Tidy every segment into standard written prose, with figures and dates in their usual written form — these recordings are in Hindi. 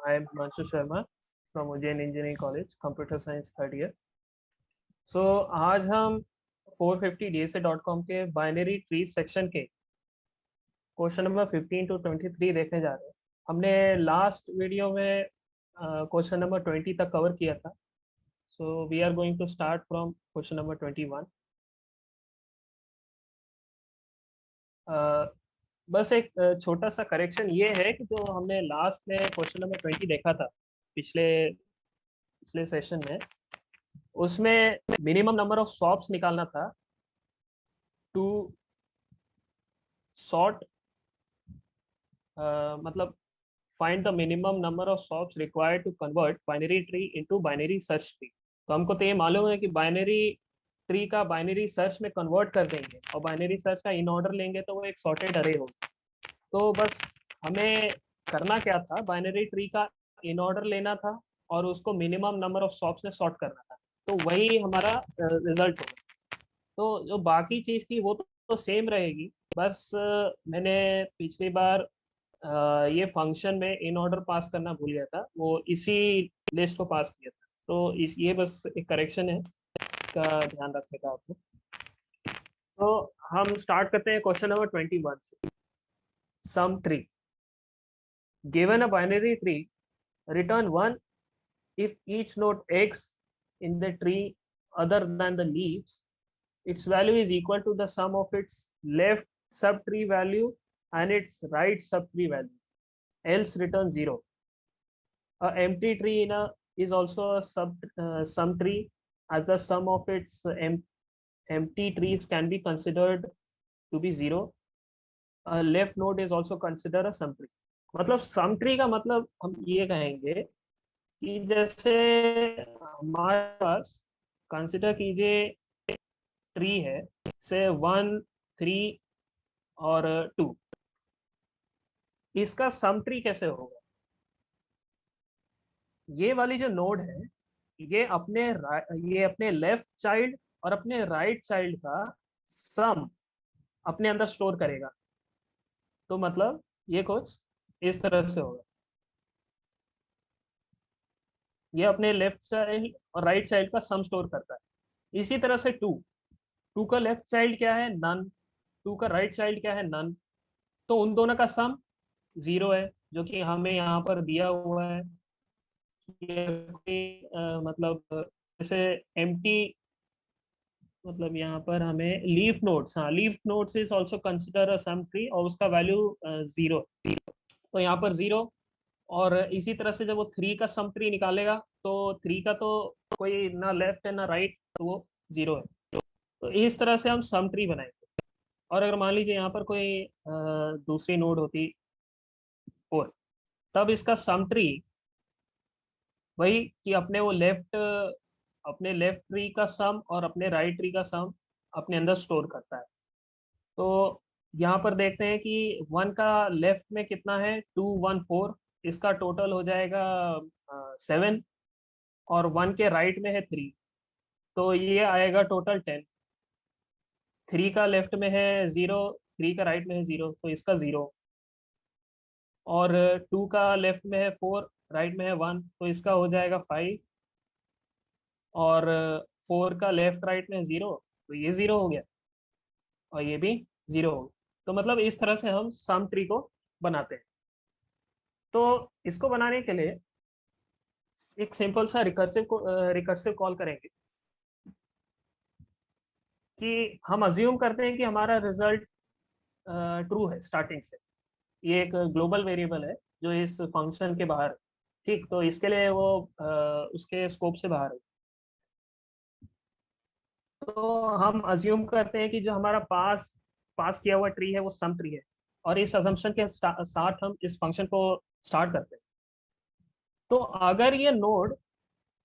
I am Himanshu Sharma from Ujjain Engineering College, Computer Science third year. So आज हम 450dsa.com के बाइनरी ट्री सेक्शन के क्वेश्चन नंबर 15 to 23 देखने जा रहे हैं। हमने लास्ट वीडियो में क्वेश्चन नंबर 20 तक कवर किया था। So we are going to start from question number 21। बस एक छोटा सा करेक्शन ये है कि जो हमने लास्ट में क्वेश्चन नंबर 20 देखा था पिछले पिछले सेशन में, उसमें मिनिमम नंबर ऑफ स्वॉप्स निकालना था टू सॉर्ट, मतलब find the minimum number of swaps required to convert binary tree into binary search tree. तो हमको तो ये मालूम है कि बाइनरी ट्री का बाइनरी सर्च में कन्वर्ट कर देंगे और बाइनरी सर्च का इन ऑर्डर लेंगे तो वो एक सॉर्टेड अरे होगा। तो बस हमें करना क्या था, बाइनरी ट्री का इन ऑर्डर लेना था और उसको मिनिमम नंबर ऑफ स्वॉप्स में सॉर्ट करना था, तो वही हमारा रिजल्ट होगा। तो जो बाकी चीज़ थी वो तो सेम रहेगी। बस मैंने पिछली बार ये फंक्शन में इन ऑर्डर पास करना भूल गया था, वो इसी लिस्ट को पास किया था। तो इस ये बस एक करेक्शन है, इसका ध्यान रखने का आपको। तो हम स्टार्ट करते हैं क्वेश्चन नंबर 21 से। Sum tree given a binary tree, return 1 if each node x in the tree other than the leaves, its value is equal to the sum of its left subtree value and its right subtree value, else return 0. A empty tree in a is also a sum tree, as the sum of its empty trees can be considered to be 0. A left node is also considered a sum tree. मतलब sum tree का मतलब हम ये कहेंगे कि जैसे हमारे पास, कंसिडर कीजिए ट्री है से 1, 3 और 2, इसका सम ट्री कैसे होगा? ये वाली जो नोड है ये अपने लेफ्ट चाइल्ड और अपने राइट चाइल्ड का सम अपने अंदर स्टोर करेगा। तो मतलब ये कुछ इस तरह से होगा, ये अपने लेफ्ट चाइल्ड और राइट चाइल्ड का सम स्टोर करता है। इसी तरह से टू का लेफ्ट चाइल्ड क्या है? नन। टू का राइट चाइल्ड क्या है? नन। तो उन दोनों का सम 0 है, जो कि हमें यहाँ पर दिया हुआ है। मतलब जैसे एम्प्टी, मतलब यहाँ पर हमें लीफ नोड्स, हाँ leaf nodes is also consider a sum tree और उसका वैल्यू 0। तो यहाँ पर 0। और इसी तरह से जब वो 3 का सम ट्री निकालेगा तो 3 का तो कोई ना लेफ्ट है ना राइट, तो वो 0 है। तो इस तरह से हम सम ट्री बनाएंगे। और अगर मान लीजिए यहाँ पर कोई दूसरी नोड होती 4, तब इसका सम ट्री वही कि अपने लेफ्ट ट्री का सम और अपने राइट ट्री का सम अपने अंदर स्टोर करता है। तो यहाँ पर देखते हैं कि 1 का लेफ्ट में कितना है? 2, 1, 4, इसका टोटल हो जाएगा 7। और 1 के राइट में है 3, तो ये आएगा टोटल 10। 3 का लेफ्ट में है 0, 3 का राइट में है 0, तो इसका 0। और 2 का लेफ्ट में है 4, राइट में है 1, तो इसका हो जाएगा 5। और 4 का लेफ्ट राइट में है 0, तो ये 0 हो गया और ये भी 0 हो गया। तो मतलब इस तरह से हम सम ट्री को बनाते हैं। तो इसको बनाने के लिए एक सिंपल सा रिकर्सिव कॉल करेंगे कि हम अज्यूम करते हैं कि हमारा रिजल्ट ट्रू है स्टार्टिंग से। ये एक ग्लोबल वेरिएबल है जो इस फंक्शन के बाहर है, ठीक। तो इसके लिए वो उसके स्कोप से बाहर है। तो हम अज्यूम करते हैं कि जो हमारा पास पास किया हुआ ट्री है वो सम ट्री है, और इस अजम्पशन के साथ हम इस फंक्शन को स्टार्ट करते हैं। तो अगर ये नोड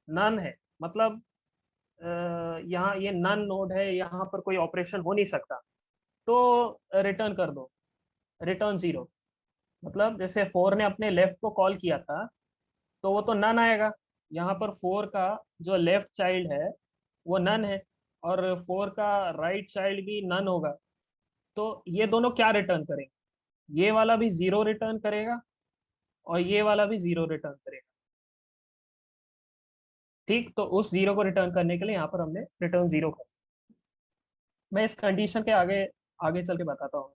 नन है, मतलब यहाँ ये नन नोड है, यहाँ पर कोई ऑपरेशन हो नहीं सकता, तो रिटर्न कर दो, रिटर्न 0। मतलब जैसे 4 ने अपने लेफ्ट को कॉल किया था तो वो तो नन आएगा। यहाँ पर 4 का जो लेफ्ट चाइल्ड है वो नन है, और 4 का राइट चाइल्ड भी नन होगा। तो ये दोनों क्या रिटर्न करेंगे? ये वाला भी 0 रिटर्न करेगा और ये वाला भी 0 रिटर्न करेगा। ठीक, तो उस 0 को रिटर्न करने के लिए यहाँ पर हमने रिटर्न 0 कर। मैं इस कंडीशन के आगे आगे चल के बताता हूँ।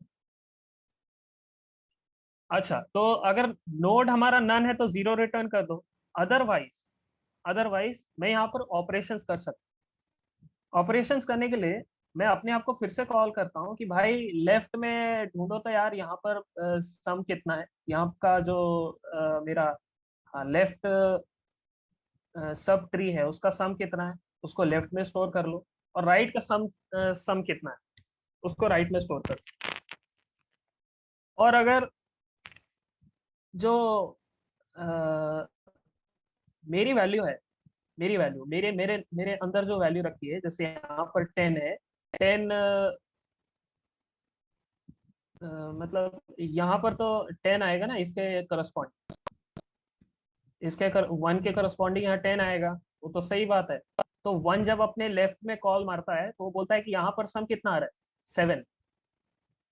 अच्छा, तो अगर नोड हमारा नन है तो 0 रिटर्न कर दो। अदरवाइज अदरवाइज मैं यहाँ पर ऑपरेशंस कर सकता हूँ। ऑपरेशंस करने के लिए मैं अपने आप को फिर से कॉल करता हूँ कि भाई लेफ्ट में ढूंढो तो यार, यहाँ पर सम कितना है, यहाँ का जो मेरा लेफ्ट सब ट्री है उसका सम कितना है, उसको लेफ्ट में स्टोर कर लो। और राइट का सम कितना है, उसको राइट में स्टोर कर लो। और अगर जो अ, मेरी वैल्यू है, मेरी वैल्यू मेरे मेरे मेरे अंदर जो वैल्यू रखी है, जैसे यहाँ पर 10 है। 10 मतलब यहाँ पर तो 10 आएगा ना, इसके करस्पॉन्ड, वन के करस्पॉन्डिंग यहाँ 10 आएगा। वो तो सही बात है। तो वन जब अपने लेफ्ट में कॉल मारता है तो वो बोलता है कि यहाँ पर सम कितना आ रहा है, 7।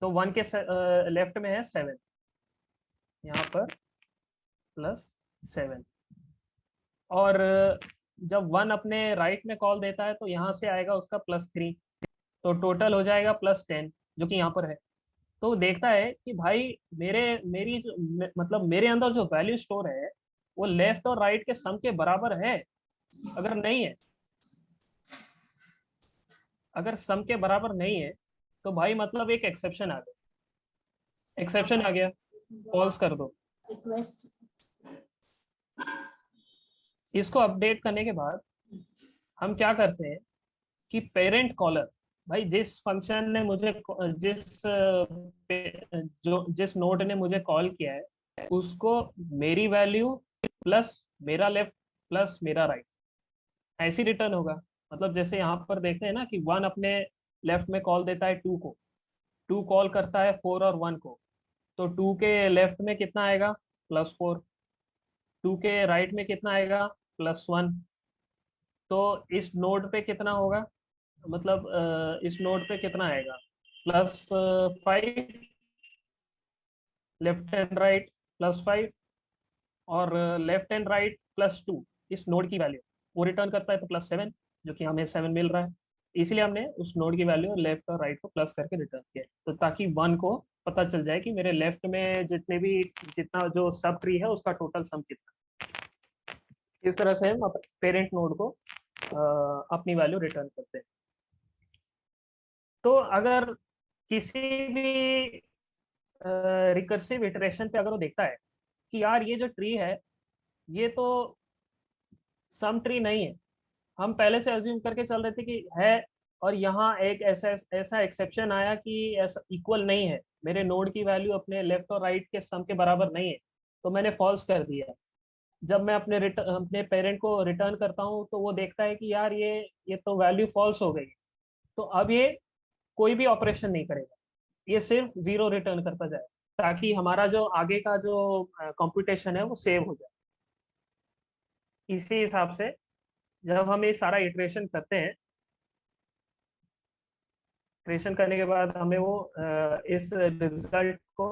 तो वन के लेफ्ट में है 7, यहाँ पर +7। और जब वन अपने राइट में कॉल देता है तो यहाँ से आएगा उसका +3। तो टोटल हो जाएगा +10, जो कि यहाँ पर है। तो वो देखता है कि भाई मेरे मेरी जो मतलब मेरे अंदर जो वैल्यू स्टोर है वो लेफ्ट और राइट के सम के बराबर है। अगर नहीं है, अगर सम के बराबर नहीं है तो भाई मतलब एक एक्सेप्शन आ गया। एक्सेप्शन आ गया, फॉल्स कर दो। इसको अपडेट करने के बाद हम क्या करते हैं कि पेरेंट कॉलर, भाई जिस फंक्शन ने मुझे जिस नोड ने मुझे कॉल किया है उसको मेरी वैल्यू प्लस मेरा लेफ्ट प्लस मेरा राइट ऐसी रिटर्न होगा। मतलब जैसे यहाँ पर देखते हैं ना कि वन अपने लेफ्ट में कॉल देता है 2 को, 2 कॉल करता है 4 और 1 को। तो 2 के लेफ्ट में कितना आएगा, +4। 2 के राइट में कितना आएगा, +1। तो इस नोड पे कितना होगा, मतलब इस नोड पे कितना आएगा, +5। लेफ्ट एंड राइट +5, और लेफ्ट एंड राइट +2। इस नोड की वैल्यू वो रिटर्न करता है तो +7, जो कि हमें 7 मिल रहा है। इसलिए हमने उस नोड की वैल्यू लेफ्ट और राइट को प्लस करके रिटर्न किया, तो ताकि वन को पता चल जाए कि मेरे लेफ्ट में जितना जो सब ट्री है उसका टोटल सम कितना। इस तरह से हम पेरेंट नोड को अपनी वैल्यू रिटर्न करते हैं। तो अगर किसी भी रिकर्सिव इटरेशन पे अगर वो देखता है कि यार ये जो ट्री है ये तो सम ट्री नहीं है, हम पहले से अज्यूम करके चल रहे थे कि है, और यहाँ एक ऐसा ऐसा एक्सेप्शन आया कि ऐसा इक्वल नहीं है, मेरे नोड की वैल्यू अपने लेफ्ट और राइट के सम के बराबर नहीं है, तो मैंने फॉल्स कर दिया। जब मैं अपने पेरेंट को रिटर्न करता हूँ तो वो देखता है कि यार ये तो वैल्यू फॉल्स हो गई। तो अब ये कोई भी ऑपरेशन नहीं करेगा, ये सिर्फ 0 रिटर्न करता जाए, ताकि हमारा जो आगे का जो कंप्यूटेशन है वो सेव हो जाए। इसी हिसाब से जब हम ये सारा इटरेशन करते हैं, इटरेशन करने के बाद हमें वो इस रिजल्ट को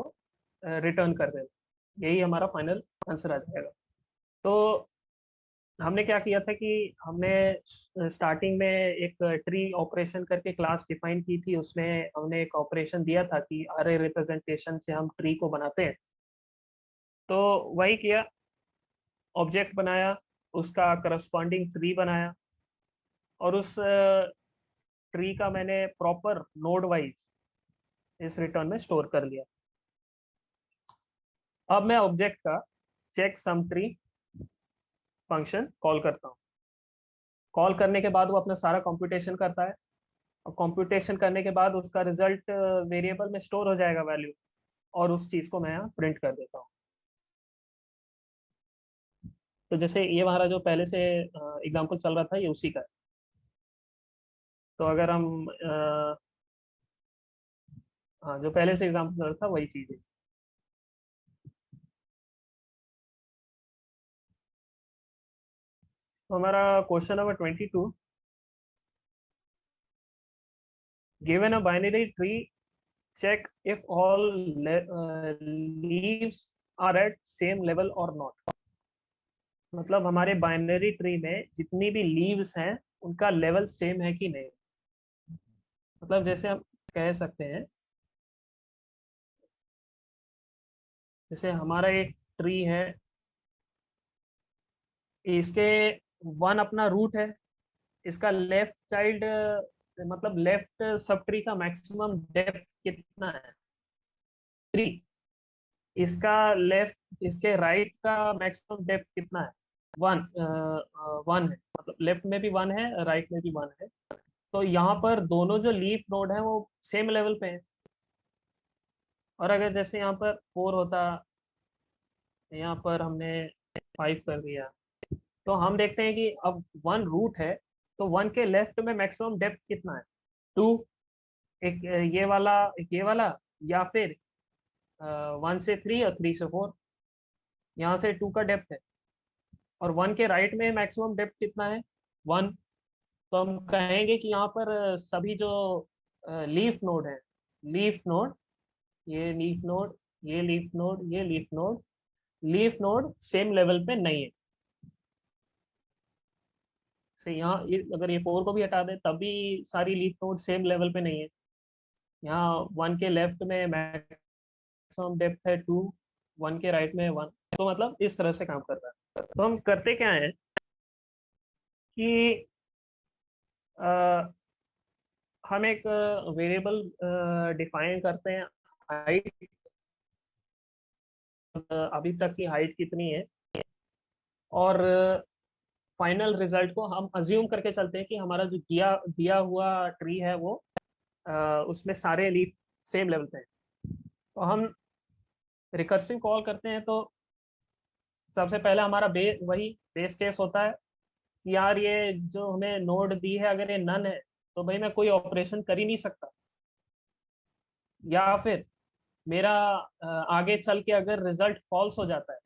रिटर्न कर देना, यही हमारा फाइनल आंसर आ जाएगा। तो हमने क्या किया था कि हमने स्टार्टिंग में एक ट्री ऑपरेशन करके क्लास डिफाइन की थी, उसमें हमने एक ऑपरेशन दिया था कि अरे रिप्रेजेंटेशन से हम ट्री को बनाते हैं। तो वही किया, ऑब्जेक्ट बनाया, उसका करस्पॉन्डिंग ट्री बनाया, और उस ट्री का मैंने प्रॉपर नोड वाइज इस रिटर्न में स्टोर कर लिया। अब मैं ऑब्जेक्ट का चेक सम ट्री फंक्शन कॉल करता हूँ। कॉल करने के बाद वो अपना सारा कंप्यूटेशन करता है, और कंप्यूटेशन करने के बाद उसका रिजल्ट वेरिएबल में स्टोर हो जाएगा वैल्यू, और उस चीज को मैं यहाँ प्रिंट कर देता हूँ। तो जैसे ये हमारा जो पहले से एग्जांपल चल रहा था ये उसी का है। तो अगर हम हाँ, जो पहले से एग्जांपल चल रहा था वही चीज है। तो हमारा question number 22, given a binary tree, check if all leaves are at same level और नॉट। मतलब हमारे बाइनरी ट्री में जितनी भी लीव्स हैं उनका लेवल सेम है कि नहीं। मतलब जैसे हम कह सकते हैं, जैसे हमारा एक ट्री है, इसके वन अपना रूट है, इसका लेफ्ट चाइल्ड मतलब लेफ्ट सब ट्री का मैक्सिमम डेप्थ कितना है, 3। इसका लेफ्ट, इसके राइट का मैक्सिमम डेप्थ कितना है, 1। 1 है, मतलब लेफ्ट में भी 1 है, राइट में भी 1 है। तो यहाँ पर दोनों जो लीफ नोड है वो सेम लेवल पे है। और अगर जैसे यहाँ पर 4 होता, यहाँ पर हमने 5 कर दिया, तो हम देखते हैं कि अब 1 रूट है, तो 1 के लेफ्ट में मैक्सिमम डेप्थ कितना है, 2। एक ये वाला, एक ये वाला, या फिर 1 से 3 और 3 से 4। यहाँ से 2 का डेप्थ है, और 1 के राइट में मैक्सिमम डेप्थ कितना है, 1। तो हम कहेंगे कि यहाँ पर सभी जो लीफ नोड है, लीफ नोड, ये लीफ नोड, ये लीफ नोड, ये लीफ नोड सेम लेवल पे नहीं है। से यहाँ अगर ये 4 को भी हटा दे तब भी सारी लीफ नोड सेम लेवल पे नहीं है। यहाँ 1 के लेफ्ट में मैक्सिमम डेप्थ है 2, 1 के राइट में है 1। तो मतलब इस तरह से काम कर रहा है। तो हम करते क्या है कि अ, हम एक वेरिएबल डिफाइन करते हैं, हाइट, अभी तक की हाइट कितनी है, और फाइनल रिजल्ट को हम अज्यूम करके चलते हैं कि हमारा जो दिया दिया हुआ ट्री है वो अ, उसमें सारे लीफ सेम लेवल पे हैं। तो हम रिकर्सिव कॉल करते हैं, तो सबसे पहले हमारा वही बेस केस होता है कि यार ये जो हमें नोड दी है अगर ये नन है तो भाई मैं कोई ऑपरेशन कर ही नहीं सकता। या फिर मेरा आगे चल के अगर रिजल्ट फॉल्स हो जाता है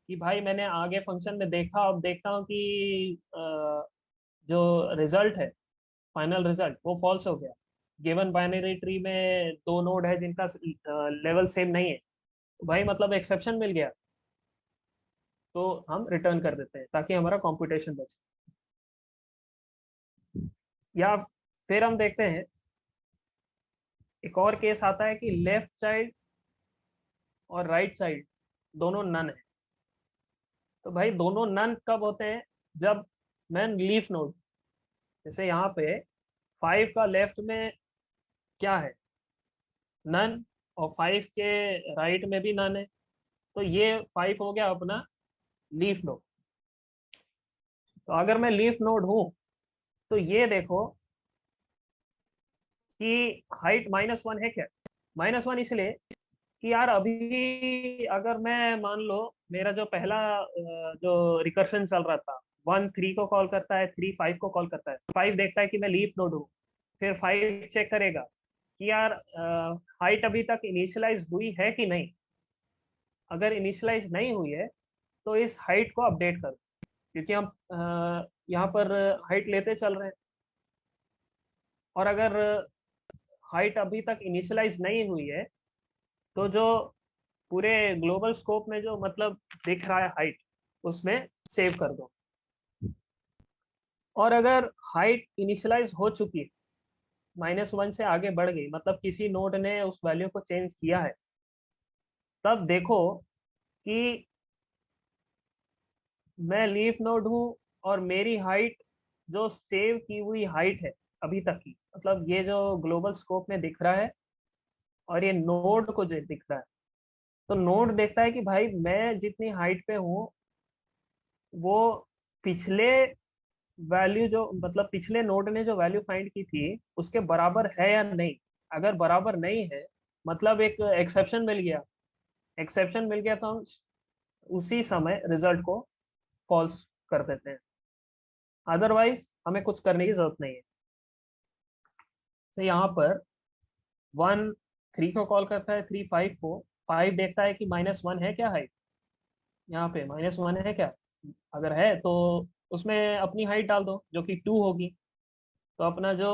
कि भाई मैंने आगे फंक्शन में देखा, अब देखता हूँ कि जो रिजल्ट है, फाइनल रिजल्ट वो फॉल्स हो गया, गिवन बाइनरी ट्री में 2 नोड है जिनका लेवल सेम नहीं है, तो भाई मतलब एक्सेप्शन मिल गया, तो हम रिटर्न कर देते हैं ताकि हमारा कंप्यूटेशन बचे। या फिर हम देखते हैं, एक और केस आता है कि लेफ्ट साइड और राइट साइड दोनों नन है। तो भाई दोनों नन कब होते हैं, जब मैं लीफ नोड, जैसे यहाँ पे 5 का लेफ्ट में क्या है, नन, और 5 के राइट में भी नन है, तो ये 5 हो गया अपना लीफ नोड। तो अगर मैं लीफ नोड हूँ तो ये देखो कि हाइट -1 है क्या, -1 इसलिए कि यार अभी अगर मैं मान लो मेरा जो पहला जो रिकर्शन चल रहा था, 1 3 को कॉल करता है, 3 5 को कॉल करता है, 5 देखता है कि मैं लीफ नोड हूँ, फिर 5 चेक करेगा कि यार हाइट अभी तक इनिशियलाइज हुई है कि नहीं। अगर इनिशियलाइज नहीं हुई है तो इस हाइट को अपडेट करो, क्योंकि हम यहाँ पर हाइट लेते चल रहे हैं। और अगर हाइट अभी तक इनिशियलाइज नहीं हुई है तो जो पूरे ग्लोबल स्कोप में जो मतलब दिख रहा है हाइट, उसमें सेव कर दो। और अगर हाइट इनिशियलाइज हो चुकी है, -1 से आगे बढ़ गई, मतलब किसी नोड ने उस वैल्यू को चेंज किया है, तब देखो कि मैं लीफ नोड हूँ और मेरी हाइट जो सेव की हुई हाइट है अभी तक की, मतलब ये जो ग्लोबल स्कोप में दिख रहा है और ये नोड को जो दिख रहा है, तो नोड देखता है कि भाई मैं जितनी हाइट पे हूँ वो पिछले वैल्यू जो, मतलब पिछले नोड ने जो वैल्यू फाइंड की थी उसके बराबर है या नहीं। अगर बराबर नहीं है मतलब एक एक्सेप्शन मिल गया, एक्सेप्शन मिल गया तो हम उसी समय रिजल्ट को फॉल्स कर देते हैं, अदरवाइज हमें कुछ करने की जरूरत नहीं है। तो यहाँ पर 1 3 को कॉल करता है, 3 5 को, 5 देखता है कि -1 है क्या हाइट, यहाँ पे -1 है क्या, अगर है तो उसमें अपनी हाइट डाल दो जो कि 2 होगी, तो अपना जो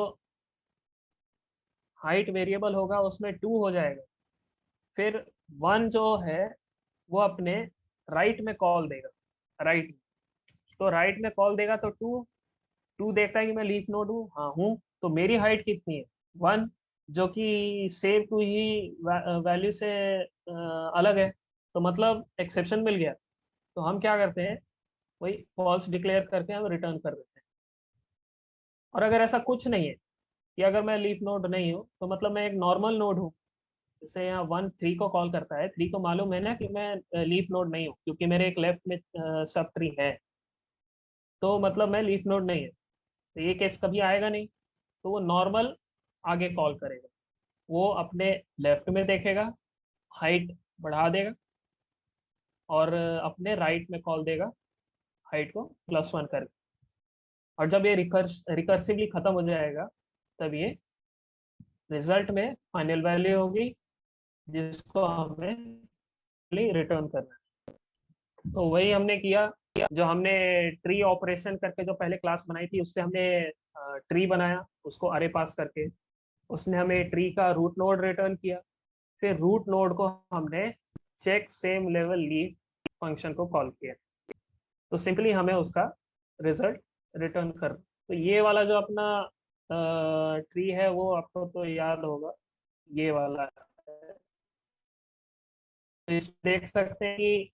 हाइट वेरिएबल होगा उसमें 2 हो जाएगा। फिर 1 जो है वो अपने राइट में कॉल देगा, राइट। तो राइट में कॉल देगा तो टू, टू देखता है कि मैं लीफ नोड हूँ, हाँ हूँ, तो मेरी हाइट कितनी है, 1, जो कि सेव टू ही वैल्यू से अलग है, तो मतलब एक्सेप्शन मिल गया। तो हम क्या करते हैं, वही फॉल्स डिक्लेयर करके हम रिटर्न कर देते हैं। और अगर ऐसा कुछ नहीं है कि अगर मैं लीफ नोड नहीं हूँ, तो मतलब मैं एक नॉर्मल नोड हूँ, जैसे यहाँ 1 3 को कॉल करता है, 3 को मालूम है ना कि मैं लीफ नोड नहीं हूँ क्योंकि मेरे एक लेफ्ट में सब ट्री है, तो मतलब मैं लीफ नोड नहीं है, तो ये केस कभी आएगा नहीं। तो वो नॉर्मल आगे कॉल करेगा, वो अपने लेफ्ट में देखेगा, हाइट बढ़ा देगा, और अपने राइट में कॉल देगा, हाइट को +1 करके। और जब ये रिकर्सिवली खत्म हो जाएगा, तब ये रिजल्ट में फाइनल वैल्यू होगी जिसको हमें रिटर्न करना है। तो वही हमने किया, जो हमने ट्री ऑपरेशन करके जो पहले क्लास बनाई थी, उससे हमने ट्री बनाया उसको अरे पास करके, उसने हमें ट्री का रूट नोड रिटर्न किया। फिर रूट नोड को हमने check same level leave function को कॉल किया, तो सिंपली हमें उसका रिजल्ट रिटर्न कर। तो ये वाला जो अपना ट्री है वो आपको तो याद होगा, ये वाला है। तो इस देख सकते हैं कि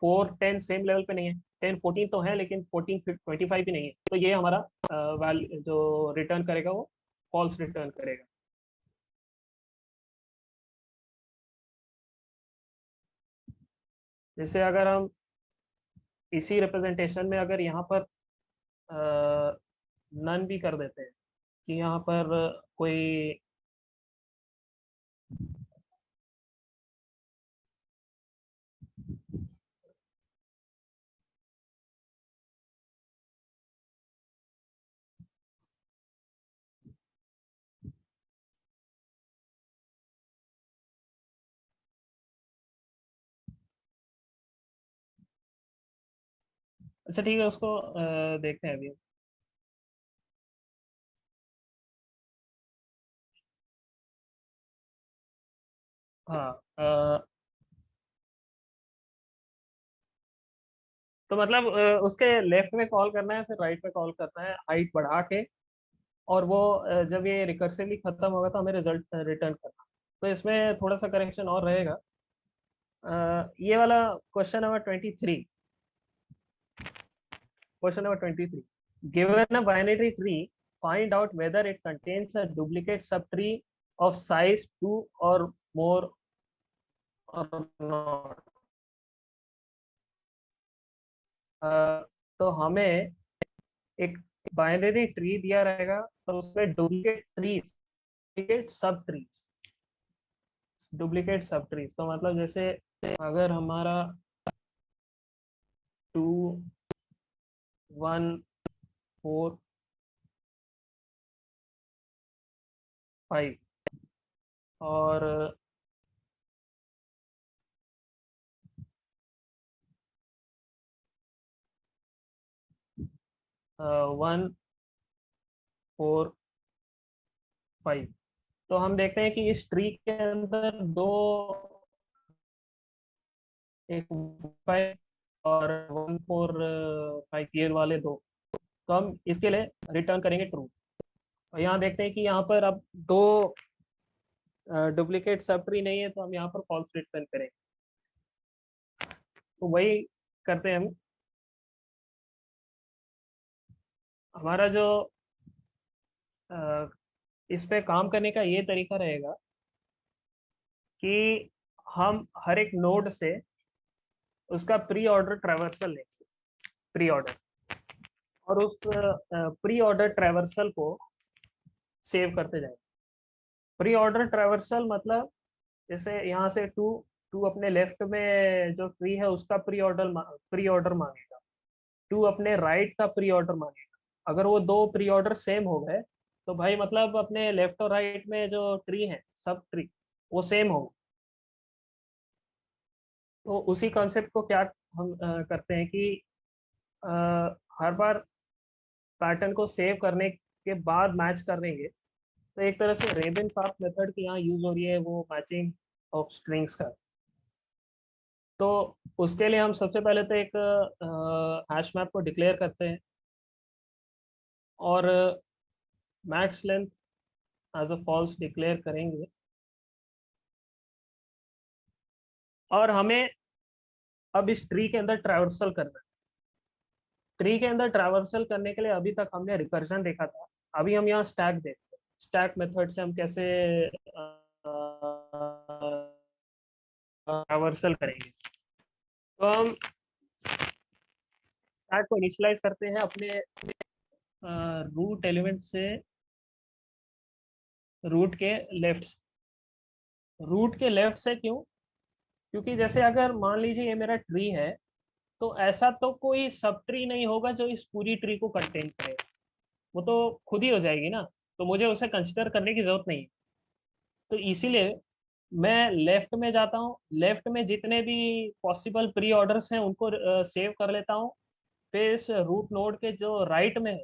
4 10 सेम लेवल पे नहीं है, 10 14 तो है लेकिन 14 25 भी नहीं है, तो ये हमारा वैल्यू जो रिटर्न करेगा वो फॉल्स रिटर्न करेगा। जैसे अगर हम इसी रिप्रेजेंटेशन में अगर यहाँ पर नन भी कर देते हैं कि यहाँ पर कोई अच्छा ठीक है, उसको देखते हैं अभी। हाँ तो मतलब उसके लेफ्ट में कॉल करना है, फिर राइट में कॉल करना है हाइट बढ़ा के, और वो जब ये रिकर्सिवली खत्म होगा तो हमें रिजल्ट रिटर्न करना। तो इसमें थोड़ा सा करेक्शन और रहेगा। ये वाला question number 23, question number 23, given a binary tree, find out whether it contains a duplicate sub tree of size 2 और मोर और नॉट। तो हमें एक बाइनरी ट्री दिया रहेगा, तो उसमें डुप्लीकेट ट्रीज, डुप्लीकेट सब ट्रीज, डुप्लीकेट सब ट्रीज, तो मतलब जैसे अगर हमारा 2 1 4 5 और 1 4 5, तो हम देखते हैं कि इस ट्री के अंदर दो, एक 5 और 1 4 5 ईयर वाले दो, तो हम इसके लिए रिटर्न करेंगे ट्रू। और यहाँ देखते हैं कि यहाँ पर अब दो डुप्लीकेट सब ट्री नहीं है, तो हम यहाँ पर फॉल्स रिटर्न करेंगे। तो वही करते हैं हम। हमारा जो अ, इस पे काम करने का ये तरीका रहेगा कि हम हर एक नोड से उसका प्री ऑर्डर ट्रैवर्सल लेंगे, प्री ऑर्डर, और उस प्री ऑर्डर ट्रैवर्सल को सेव करते जाएंगे। प्री ऑर्डर ट्रैवर्सल मतलब जैसे यहाँ से टू, टू अपने लेफ्ट में जो ट्री है उसका प्री ऑर्डर मांगेगा, टू अपने राइट का प्री ऑर्डर मांगेगा। अगर वो दो प्री ऑर्डर सेम हो गए, तो भाई मतलब अपने लेफ्ट और राइट में जो ट्री है सब ट्री वो सेम हो। तो उसी कॉन्सेप्ट को क्या हम करते हैं कि अ, हर बार पैटर्न को सेव करने के बाद मैच कर देंगे। तो एक तरह से रेबन पार्ट मेथड की यहाँ यूज हो रही है, वो मैचिंग ऑफ स्ट्रिंग्स का। तो उसके लिए हम सबसे पहले तो एक हैश मैप को डिक्लेयर करते हैं और max length as a false declare करेंगे। और हमें अब इस ट्री के अंदर ट्रैवर्सल करना है। ट्री के अंदर ट्रैवर्सल करने के लिए अभी तक हमने रिकर्जन देखा था, अभी हम यहाँ स्टैक देखते हैं। स्टैक मेथड से हम कैसे ट्रैवर्सल करेंगे। तो हम स्टैक को इनिशियलाइज करते हैं अपने रूट एलिमेंट से, रूट के लेफ्ट। रूट के लेफ्ट से क्यों? क्योंकि जैसे अगर मान लीजिए ये मेरा ट्री है, तो ऐसा तो कोई सब ट्री नहीं होगा जो इस पूरी ट्री को कंटेन करे, वो तो खुद ही हो जाएगी ना, तो मुझे उसे कंसिडर करने की जरूरत नहीं है। तो इसीलिए मैं लेफ्ट में जाता हूँ, लेफ्ट में जितने भी पॉसिबल प्री ऑर्डर्स हैं उनको सेव कर लेता हूँ। फिर इस रूट नोड के जो राइट में है,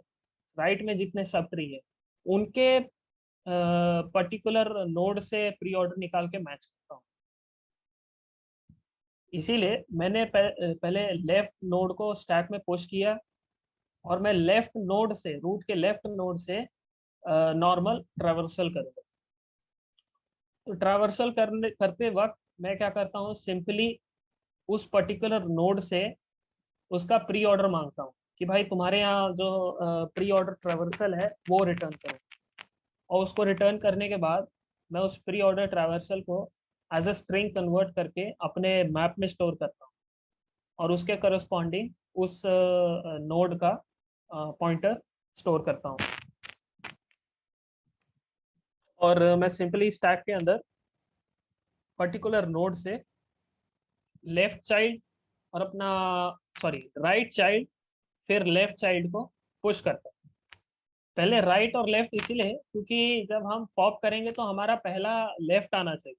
राइट में जितने सब ट्री है उनके पर्टिकुलर नोड से प्री ऑर्डर निकाल के मैच करता हूँ। इसीलिए मैंने पहले लेफ्ट नोड को स्टैक में पुश किया और मैं लेफ्ट नोड से, रूट के लेफ्ट नोड से नॉर्मल ट्रैवर्सल करूँगा। तो ट्रैवर्सल करने करते वक्त मैं क्या करता हूँ, सिंपली उस पर्टिकुलर नोड से उसका प्री ऑर्डर मांगता हूँ कि भाई तुम्हारे यहाँ जो प्री ऑर्डर ट्रैवर्सल है वो रिटर्न करो। और उसको रिटर्न करने के बाद मैं उस प्री ऑर्डर ट्रैवर्सल को एज अ स्ट्रिंग कन्वर्ट करके अपने मैप में स्टोर करता हूँ और उसके करस्पॉन्डिंग उस नोड का पॉइंटर स्टोर करता हूँ। और मैं सिंपली स्टैक के अंदर पर्टिकुलर नोड से लेफ्ट चाइल्ड और अपना, सॉरी, राइट चाइल्ड, फिर लेफ्ट चाइल्ड को पुश करता हूँ। पहले राइट और लेफ्ट इसीलिए क्योंकि जब हम पॉप करेंगे तो हमारा पहला लेफ्ट आना चाहिए,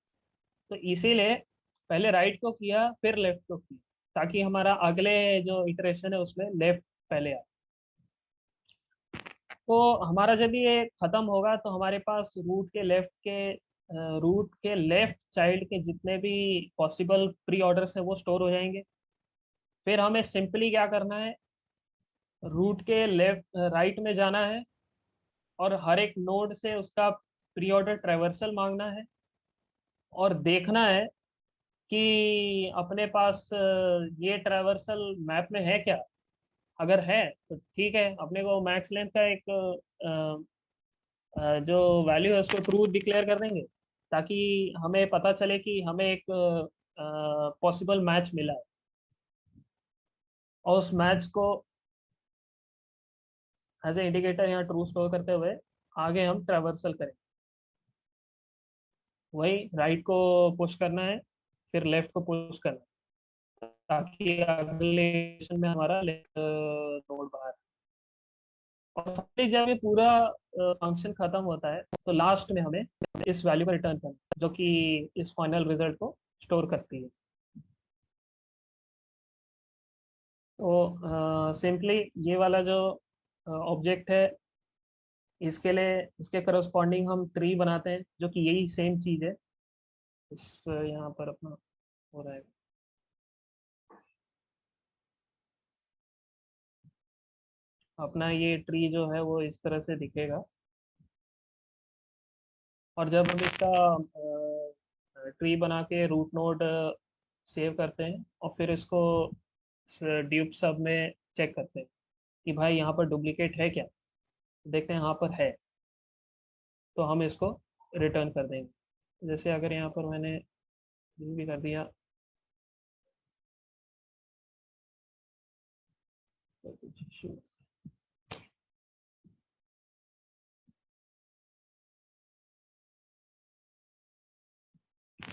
तो इसीलिए पहले राइट को किया फिर लेफ्ट को किया, ताकि हमारा अगले जो इटरेशन है उसमें लेफ्ट पहले आए। तो हमारा जब ये खत्म होगा तो हमारे पास रूट के लेफ्ट चाइल्ड के जितने भी पॉसिबल प्री ऑर्डर्स हैं वो स्टोर हो जाएंगे। फिर हमें सिंपली क्या करना है, रूट के लेफ्ट राइट में जाना है और हर एक नोड से उसका प्री ऑर्डर ट्रैवर्सल मांगना है और देखना है कि अपने पास ये ट्रैवर्सल मैप में है क्या। अगर है तो ठीक है, अपने को मैक्स लेंथ का एक जो वैल्यू है उसको ट्रू डिक्लेयर कर देंगे, ताकि हमें पता चले कि हमें एक पॉसिबल मैच मिला है। और उस मैच को एज ए इंडिकेटर यहाँ ट्रू स्टोर करते हुए आगे हम ट्रैवर्सल करें। वही राइट को पुश करना है, फिर लेफ्ट को पुश करना है, ताकि अगले iteration में हमारा लेफ्ट नोड बाहर। और finally जब ये पूरा फंक्शन खत्म होता है तो लास्ट में हमें इस वैल्यू को रिटर्न करना है, जो कि इस फाइनल रिजल्ट को स्टोर करती है। तो सिंपली ये वाला जो ऑब्जेक्ट है, इसके लिए इसके करस्पॉन्डिंग हम ट्री बनाते हैं, जो कि यही सेम चीज है। इस यहाँ पर अपना हो रहा है। अपना ये ट्री जो है वो इस तरह से दिखेगा। और जब हम इसका ट्री बना के रूट नोड सेव करते हैं और फिर इसको ड्यूब सब में चेक करते हैं कि भाई यहाँ पर डुप्लीकेट है क्या, देखते हैं यहाँ पर है तो हम इसको रिटर्न कर देंगे। जैसे अगर यहाँ पर मैंने भी कर दिया तो कुछ issue।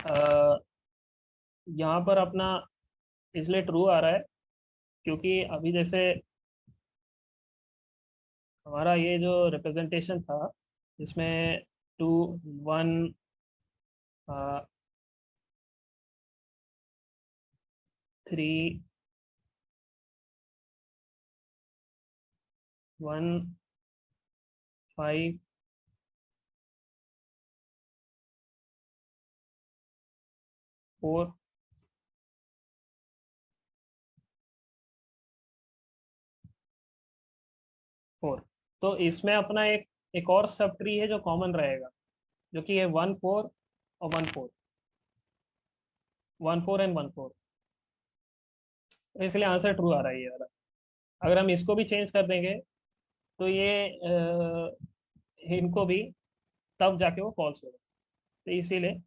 अ, यहाँ पर अपना इसलिए ट्रू आ रहा है क्योंकि अभी जैसे हमारा ये जो रिप्रेजेंटेशन था इसमें 2 1 3 1 5 4। तो इसमें अपना एक और सब ट्री है जो कॉमन रहेगा, जो कि है 1 4 और 1 4, 1 4 एंड 1 4। इसलिए आंसर ट्रू आ रहा है ये वाला। अगर हम इसको भी चेंज कर देंगे तो ये इनको भी, तब जाके वो फॉल्स होगा। तो इसीलिए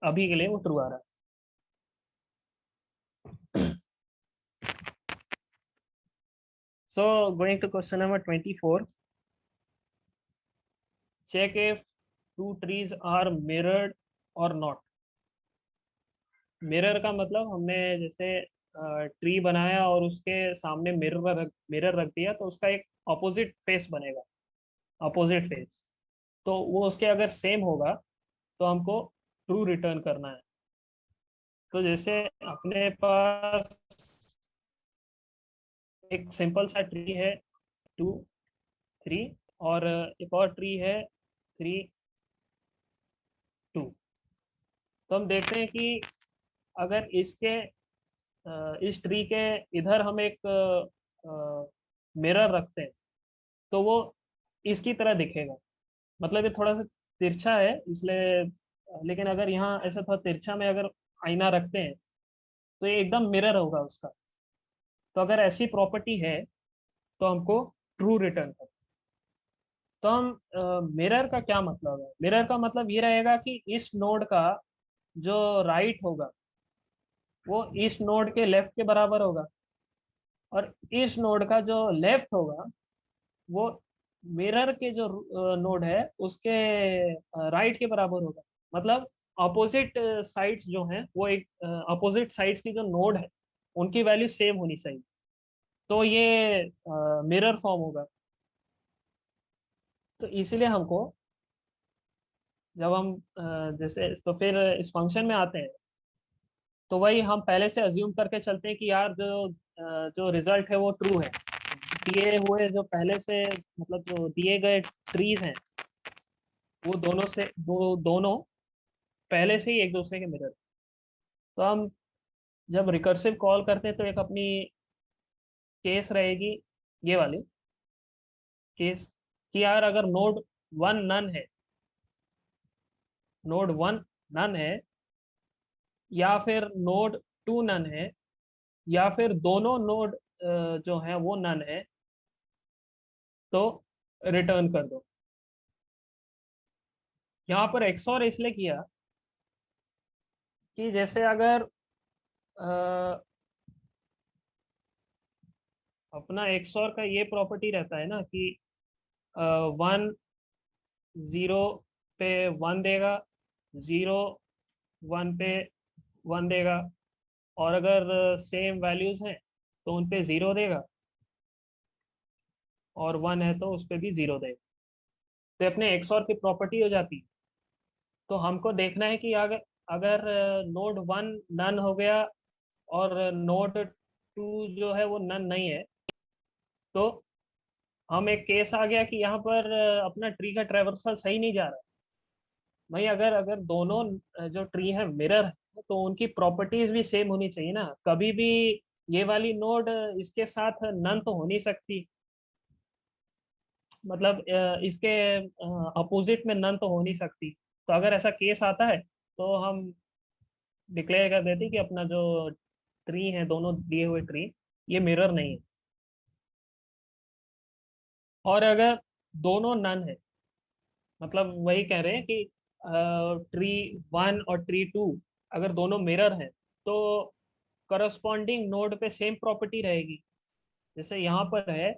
अभी के लिए वो ट्रू आ रहा है। So going to question number 24, check if two trees are mirrored और नॉट। मिरर का मतलब हमने जैसे ट्री बनाया और उसके सामने मिरर रख दिया तो उसका एक ऑपोजिट फेस बनेगा, ऑपोजिट फेस। तो वो उसके अगर सेम होगा तो हमको ट्रू रिटर्न करना है। तो जैसे अपने पास एक सिंपल सा ट्री है 2 3, और एक और ट्री है 3 2। तो हम देखते हैं कि अगर इस ट्री के इधर हम एक मिरर रखते हैं तो वो इसकी तरह दिखेगा। मतलब ये थोड़ा सा तिरछा है इसलिए, लेकिन अगर यहाँ ऐसा थोड़ा तिरछा में अगर आईना रखते हैं तो ये एकदम मिरर होगा उसका। तो अगर ऐसी प्रॉपर्टी है तो हमको ट्रू रिटर्न कर। तो हम मिरर का क्या मतलब है, मिरर का मतलब ये रहेगा कि इस नोड का जो राइट होगा वो इस नोड के लेफ्ट के बराबर होगा, और इस नोड का जो लेफ्ट होगा वो मिरर के जो नोड है उसके राइट के बराबर होगा। मतलब अपोजिट साइड्स जो हैं वो एक अपोजिट साइड्स की जो नोड है उनकी वैल्यू सेम होनी चाहिए। तो ये मिरर फॉर्म होगा। तो इसीलिए हमको, जब हम जैसे तो फिर इस फंक्शन में आते हैं तो वही हम पहले से अज्यूम करके चलते हैं कि यार जो रिजल्ट है वो ट्रू है। दिए हुए जो पहले से, मतलब जो दिए गए ट्रीज हैं वो दोनों पहले से ही एक दूसरे के मिरर। तो हम जब रिकर्सिव कॉल करते हैं तो एक अपनी केस रहेगी, ये वाली केस, कि यार अगर वन नन है नोड वन नन है, या फिर नोड 2 नन है, या फिर दोनों नोड जो है वो नन है, तो रिटर्न कर दो। यहाँ पर एक्सऑर इसलिए किया कि जैसे अगर अ, अपना एक्सऑर का ये प्रॉपर्टी रहता है ना कि 1 0 पे 1 देगा, 0 1 पे 1 देगा, और अगर सेम वैल्यूज हैं तो उन पे 0 देगा, और 1 है तो उस पे भी 0 देगा। तो अपने एक्सऑर की प्रॉपर्टी हो जाती है। तो हमको देखना है कि अगर अगर नोड 1 नन हो गया और नोड 2 जो है वो नन नहीं है, तो हम एक केस आ गया कि यहाँ पर अपना ट्री का ट्रेवर्सल सही नहीं जा रहा। भाई अगर अगर दोनों जो ट्री है मिरर है तो उनकी प्रॉपर्टीज भी सेम होनी चाहिए ना। कभी भी ये वाली नोड इसके साथ नन तो हो नहीं सकती, मतलब इसके अपोजिट में नन तो हो नहीं सकती। तो अगर ऐसा केस आता है तो हम डिक्लेयर कर देते हैं कि अपना जो ट्री है, दोनों दिए हुए ट्री, ये मिरर नहीं है। और अगर दोनों नन है, मतलब वही कह रहे हैं कि ट्री 1 और ट्री 2 अगर दोनों मिरर हैं तो करस्पॉन्डिंग नोड पे सेम प्रॉपर्टी रहेगी। जैसे यहाँ पर है,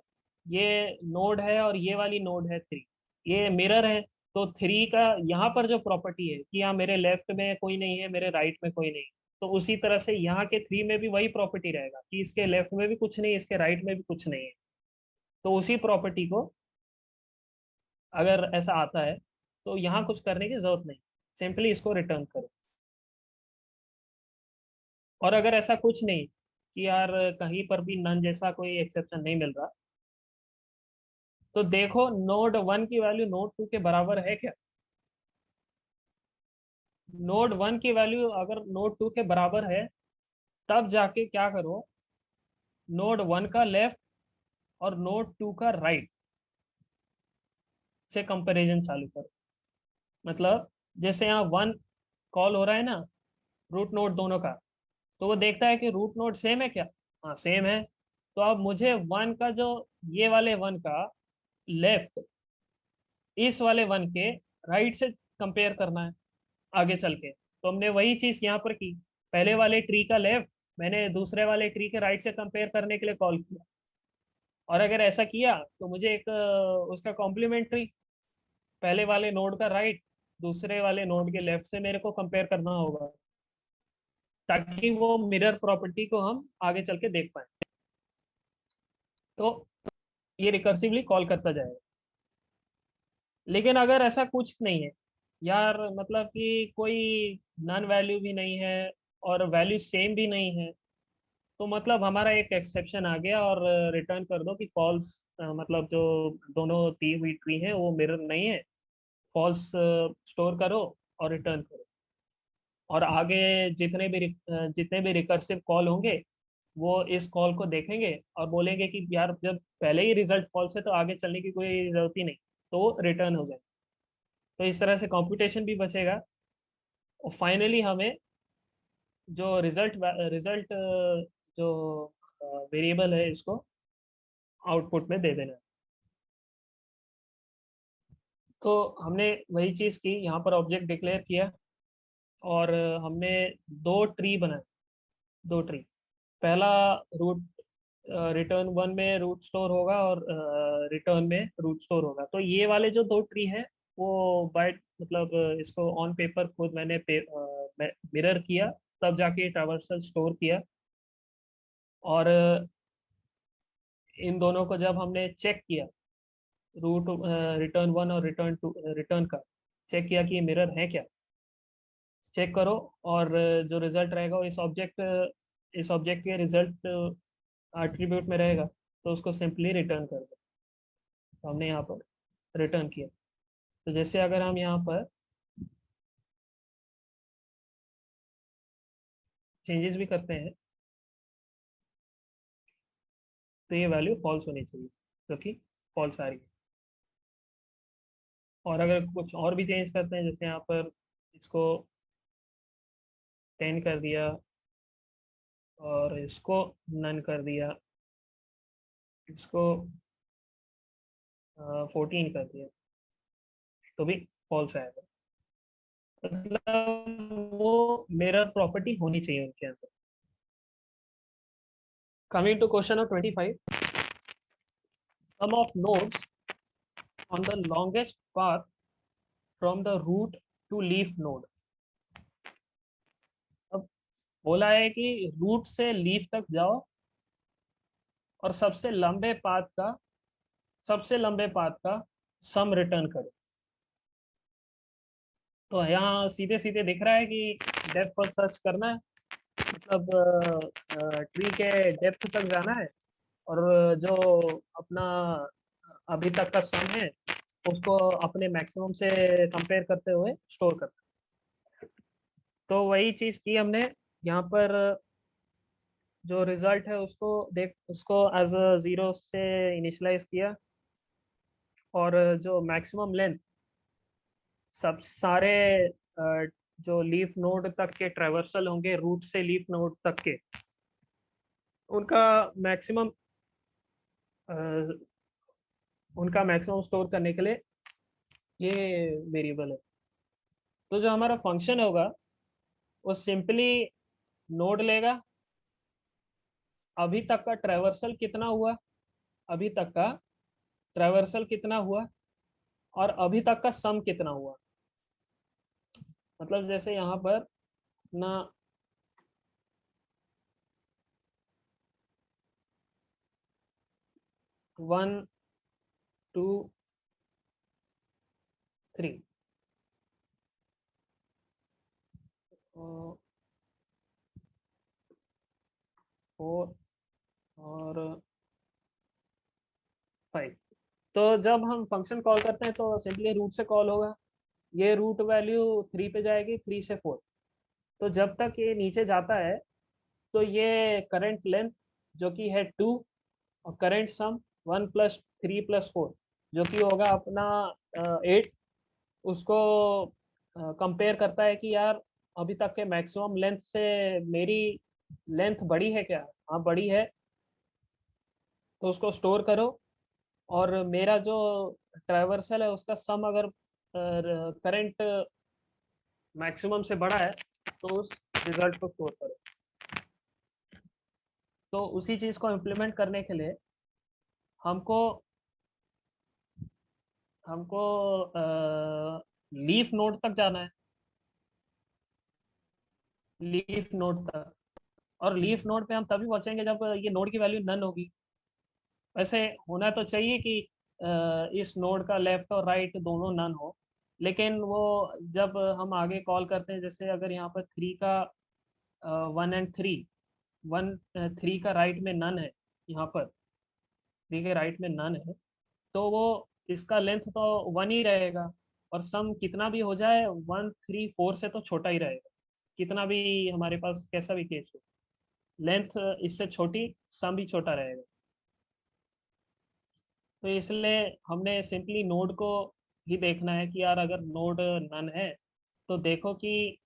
ये नोड है और ये वाली नोड है 3, ये मिरर है। तो 3 का यहाँ पर जो प्रॉपर्टी है कि यहाँ मेरे लेफ्ट में कोई नहीं है, मेरे राइट में कोई नहीं, तो उसी तरह से यहाँ के 3 में भी वही प्रॉपर्टी रहेगा कि इसके लेफ्ट में भी कुछ नहीं, इसके राइट में भी कुछ नहीं है। तो उसी प्रॉपर्टी को अगर ऐसा आता है तो यहाँ कुछ करने की जरूरत नहीं, सिंपली इसको रिटर्न करो। और अगर ऐसा कुछ नहीं कि यार कहीं पर भी नन जैसा कोई एक्सेप्शन नहीं मिल रहा, तो देखो नोड 1 की वैल्यू नोड 2 के बराबर है क्या। नोड 1 की वैल्यू अगर नोड 2 के बराबर है तब जाके क्या करो, नोड 1 का लेफ्ट और नोड 2 का राइट से कंपैरिजन चालू करो। मतलब जैसे यहाँ वन कॉल हो रहा है ना, रूट नोड दोनों का, तो वो देखता है कि रूट नोड सेम है क्या। हाँ सेम है। तो अब मुझे वन का जो, ये वाले वन का लेफ्ट इस वाले वन के राइट से कंपेयर करना है आगे चल के। तो हमने वही चीज यहाँ पर की। पहले वाले ट्री का लेफ्ट मैंने दूसरे वाले ट्री के राइट से कंपेयर करने के लिए कॉल किया, और अगर ऐसा किया तो मुझे एक उसका कॉम्प्लीमेंट्री पहले वाले नोड का राइट दूसरे वाले नोड के लेफ्ट से मेरे को कंपेयर करना होगा, ताकि वो मिरर प्रॉपर्टी को हम आगे चल के देख पाए। तो ये रिकर्सिवली कॉल करता जाएगा। लेकिन अगर ऐसा कुछ नहीं है यार, मतलब कि कोई नन वैल्यू भी नहीं है और वैल्यू सेम भी नहीं है, तो मतलब हमारा एक एक्सेप्शन आ गया, और रिटर्न कर दो कि फॉल्स, मतलब जो दोनों दी हुई ट्री है वो मिरर नहीं है, फॉल्स स्टोर करो और रिटर्न करो। और आगे जितने भी रिकर्सिव कॉल होंगे वो इस कॉल को देखेंगे और बोलेंगे कि यार जब पहले ही रिजल्ट फॉल्स है तो आगे चलने की कोई जरूरत ही नहीं, तो वो रिटर्न हो जाए। तो इस तरह से कंप्यूटेशन भी बचेगा, और फाइनली हमें जो रिजल्ट जो वेरिएबल है इसको आउटपुट में दे देना है। तो हमने वही चीज़ की, यहाँ पर ऑब्जेक्ट डिक्लेयर किया, और हमने दो ट्री बनाए। दो ट्री, पहला रूट, रिटर्न वन में रूट स्टोर होगा और रिटर्न में रूट स्टोर होगा। तो ये वाले जो दो ट्री हैं वो बाय, मतलब इसको ऑन पेपर खुद मैंने मिरर किया, तब जाके ट्रावर्सल स्टोर किया। और इन दोनों को जब हमने चेक किया, रूट रिटर्न वन और रिटर्न टू, रिटर्न का चेक किया कि ये मिरर है क्या, चेक करो। और जो रिजल्ट रहेगा वो इस ऑब्जेक्ट के रिजल्ट एट्रीब्यूट में रहेगा, तो उसको सिंपली रिटर्न कर दो। तो हमने यहाँ पर रिटर्न किया। तो जैसे अगर हम यहाँ पर चेंजेस भी करते हैं तो ये वैल्यू फॉल्स होनी चाहिए, क्योंकि फॉल्स आ रही है। और अगर कुछ और भी चेंज करते हैं, जैसे यहाँ पर इसको 10 कर दिया और इसको नन कर दिया, इसको 14 कर दिया, तो भी फॉल्स आएगा। मतलब वो मिरर प्रॉपर्टी होनी चाहिए उनके अंदर। Coming to question of 25, sum of nodes on the longest path from the root to leaf node। अब बोला है कि रूट से लीफ तक जाओ और सबसे लंबे पाथ का सम रिटर्न करो। तो यहाँ सीधे सीधे दिख रहा है कि डेप्थ पर सर्च करना है, मतलब ट्री के डेप्थ तक जाना है, और जो अपना अभी तक का सम है उसको अपने मैक्सिमम से कंपेयर करते हुए स्टोर करना। तो वही चीज़ की हमने यहाँ पर। जो रिजल्ट है उसको एज अ जीरो से इनिशलाइज किया, और जो मैक्सिमम लेंथ सब सारे जो लीफ नोड तक के ट्रेवर्सल होंगे, रूट से लीफ नोड तक के, उनका मैक्सिमम उनका मैक्सिमम स्टोर करने के लिए ये वेरिएबल है। तो जो हमारा फंक्शन होगा वो सिंपली नोड लेगा, अभी तक का ट्रेवर्सल कितना हुआ, अभी तक का ट्रेवर्सल कितना हुआ, और अभी तक का सम कितना हुआ। मतलब जैसे यहाँ पर ना 1 2 3 4 और 5। तो जब हम फंक्शन कॉल करते हैं तो सिंपली रूट से कॉल होगा, ये रूट वैल्यू 3 पे जाएगी, 3 से 4। तो जब तक ये नीचे जाता है तो ये करंट लेंथ जो कि है 2, और करंट सम 1 + 3 + 4, जो कि होगा अपना 8, उसको कंपेयर करता है कि यार अभी तक के मैक्सिमम लेंथ से मेरी लेंथ बड़ी है क्या। हाँ बड़ी है, तो उसको स्टोर करो। और मेरा जो ट्रैवर्सल है उसका सम अगर करंट मैक्सिमम से बड़ा है तो उस रिजल्ट को स्टोर करो। तो उसी चीज़ को इम्प्लीमेंट करने के लिए हमको हमको लीफ नोड तक जाना है, लीफ नोड तक। और लीफ नोड पे हम तभी पहुंचेंगे जब ये नोड की वैल्यू नन होगी। वैसे होना तो चाहिए कि इस नोड का लेफ्ट और राइट दोनों नन हो, लेकिन वो जब हम आगे कॉल करते हैं, जैसे अगर यहाँ पर 3 का 1 एंड 3, 1 3 का राइट में नन है, यहाँ पर 3 के राइट में नन है, तो वो इसका लेंथ तो 1 ही रहेगा। और सम कितना भी हो जाए 1 3 4 से तो छोटा ही रहेगा, कितना भी हमारे पास कैसा भी केस हो, लेंथ इससे छोटी, सम भी छोटा रहेगा। तो इसलिए हमने सिंपली नोड को ही देखना है कि यार अगर नोड नन है तो देखो कि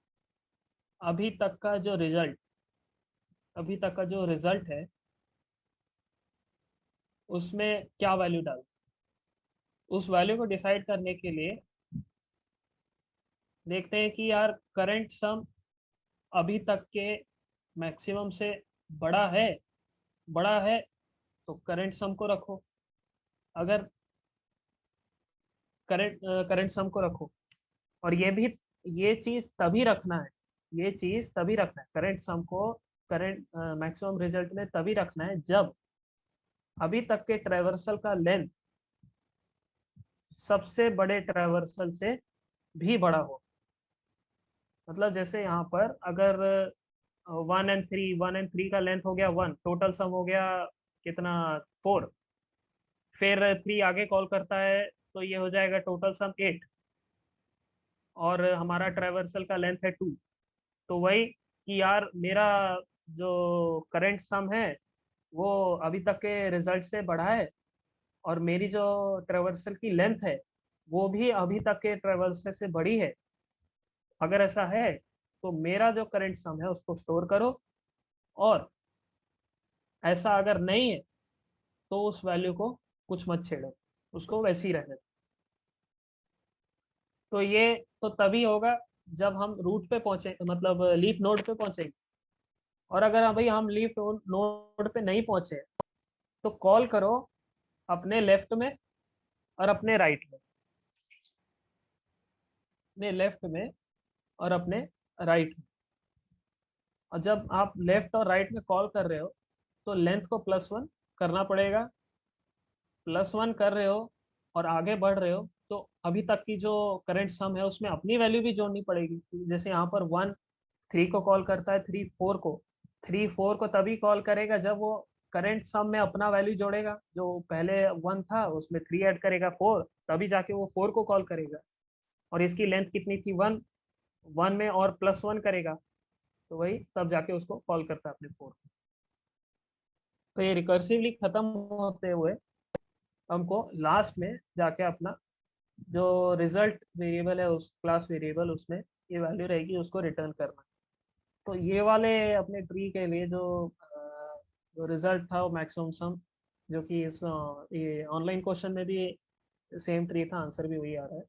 अभी तक का जो रिजल्ट अभी तक का जो रिजल्ट है उसमें क्या वैल्यू डाल। उस वैल्यू को डिसाइड करने के लिए देखते हैं कि यार करंट सम अभी तक के मैक्सिमम से बड़ा है, बड़ा है तो करंट सम को रखो। अगर करंट सम को रखो, और ये चीज तभी रखना है, ये चीज तभी रखना है करंट सम को, करंट मैक्सिमम रिजल्ट में तभी रखना है जब अभी तक के ट्रेवर्सल का लेंथ सबसे बड़े ट्रेवर्सल से भी बड़ा हो। मतलब जैसे यहाँ पर अगर 1 एंड 3 का लेंथ हो गया 1, टोटल सम हो गया कितना 4, फिर 3 आगे कॉल करता है तो ये हो जाएगा टोटल सम 8, और हमारा ट्रेवर्सल का लेंथ है 2। तो वही कि यार मेरा जो करंट सम है वो अभी तक के रिजल्ट से बढ़ा है, और मेरी जो ट्रेवर्सल की लेंथ है वो भी अभी तक के ट्रेवर्सल से बड़ी है। अगर ऐसा है तो मेरा जो करंट सम है उसको स्टोर करो, और ऐसा अगर नहीं है तो उस वैल्यू को कुछ मत छेड़ो, उसको वैसे ही रहने दो। तो ये तो तभी होगा जब हम रूट पे पहुंचे, मतलब लीफ नोड पे पहुंचेंगे। और अगर भाई हम लीफ नोड पे नहीं पहुंचे तो कॉल करो अपने लेफ्ट में और अपने राइट में, अपने लेफ्ट में और अपने राइट में। और जब आप लेफ्ट और राइट में कॉल कर रहे हो तो लेंथ को +1 करना पड़ेगा। +1 कर रहे हो और आगे बढ़ रहे हो तो अभी तक की जो करंट सम है उसमें अपनी वैल्यू भी जोड़नी पड़ेगी। जैसे यहाँ पर 1 3 को कॉल करता है, 3 4 को, 3 4 को तभी कॉल करेगा जब वो करंट सम में अपना वैल्यू जोड़ेगा। जो पहले 1 था उसमें 3 ऐड करेगा 4, तभी जाके वो 4 को कॉल करेगा। और इसकी लेंथ कितनी थी 1, 1 में और +1 करेगा, तो वही तब जाके उसको कॉल करता है अपने 4। तो ये रिकर्सिवली खत्म होते हुए हमको लास्ट में जाके अपना जो रिजल्ट वेरिएबल है उस क्लास वेरिएबल उसमें ये वैल्यू रहेगी, उसको रिटर्न करना। तो ये वाले अपने ट्री के लिए जो रिजल्ट था वो मैक्सिमम सम, जो कि इस ये ऑनलाइन क्वेश्चन में भी सेम ट्री था, आंसर भी वही आ रहा है।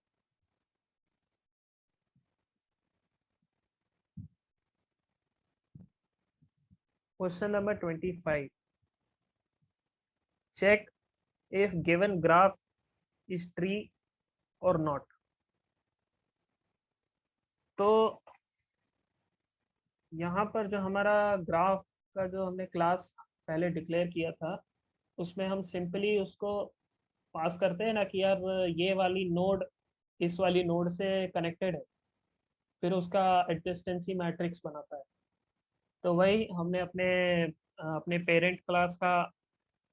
Question number 25, check if given graph is tree और नॉट। तो यहाँ पर जो हमारा ग्राफ का जो हमने क्लास पहले डिक्लेयर किया था उसमें हम सिंपली उसको पास करते हैं ना कि यार ये वाली नोड इस वाली नोड से कनेक्टेड है, फिर उसका एडजेस्टेंसी मैट्रिक्स बनाता है। तो वही हमने अपने अपने पेरेंट क्लास का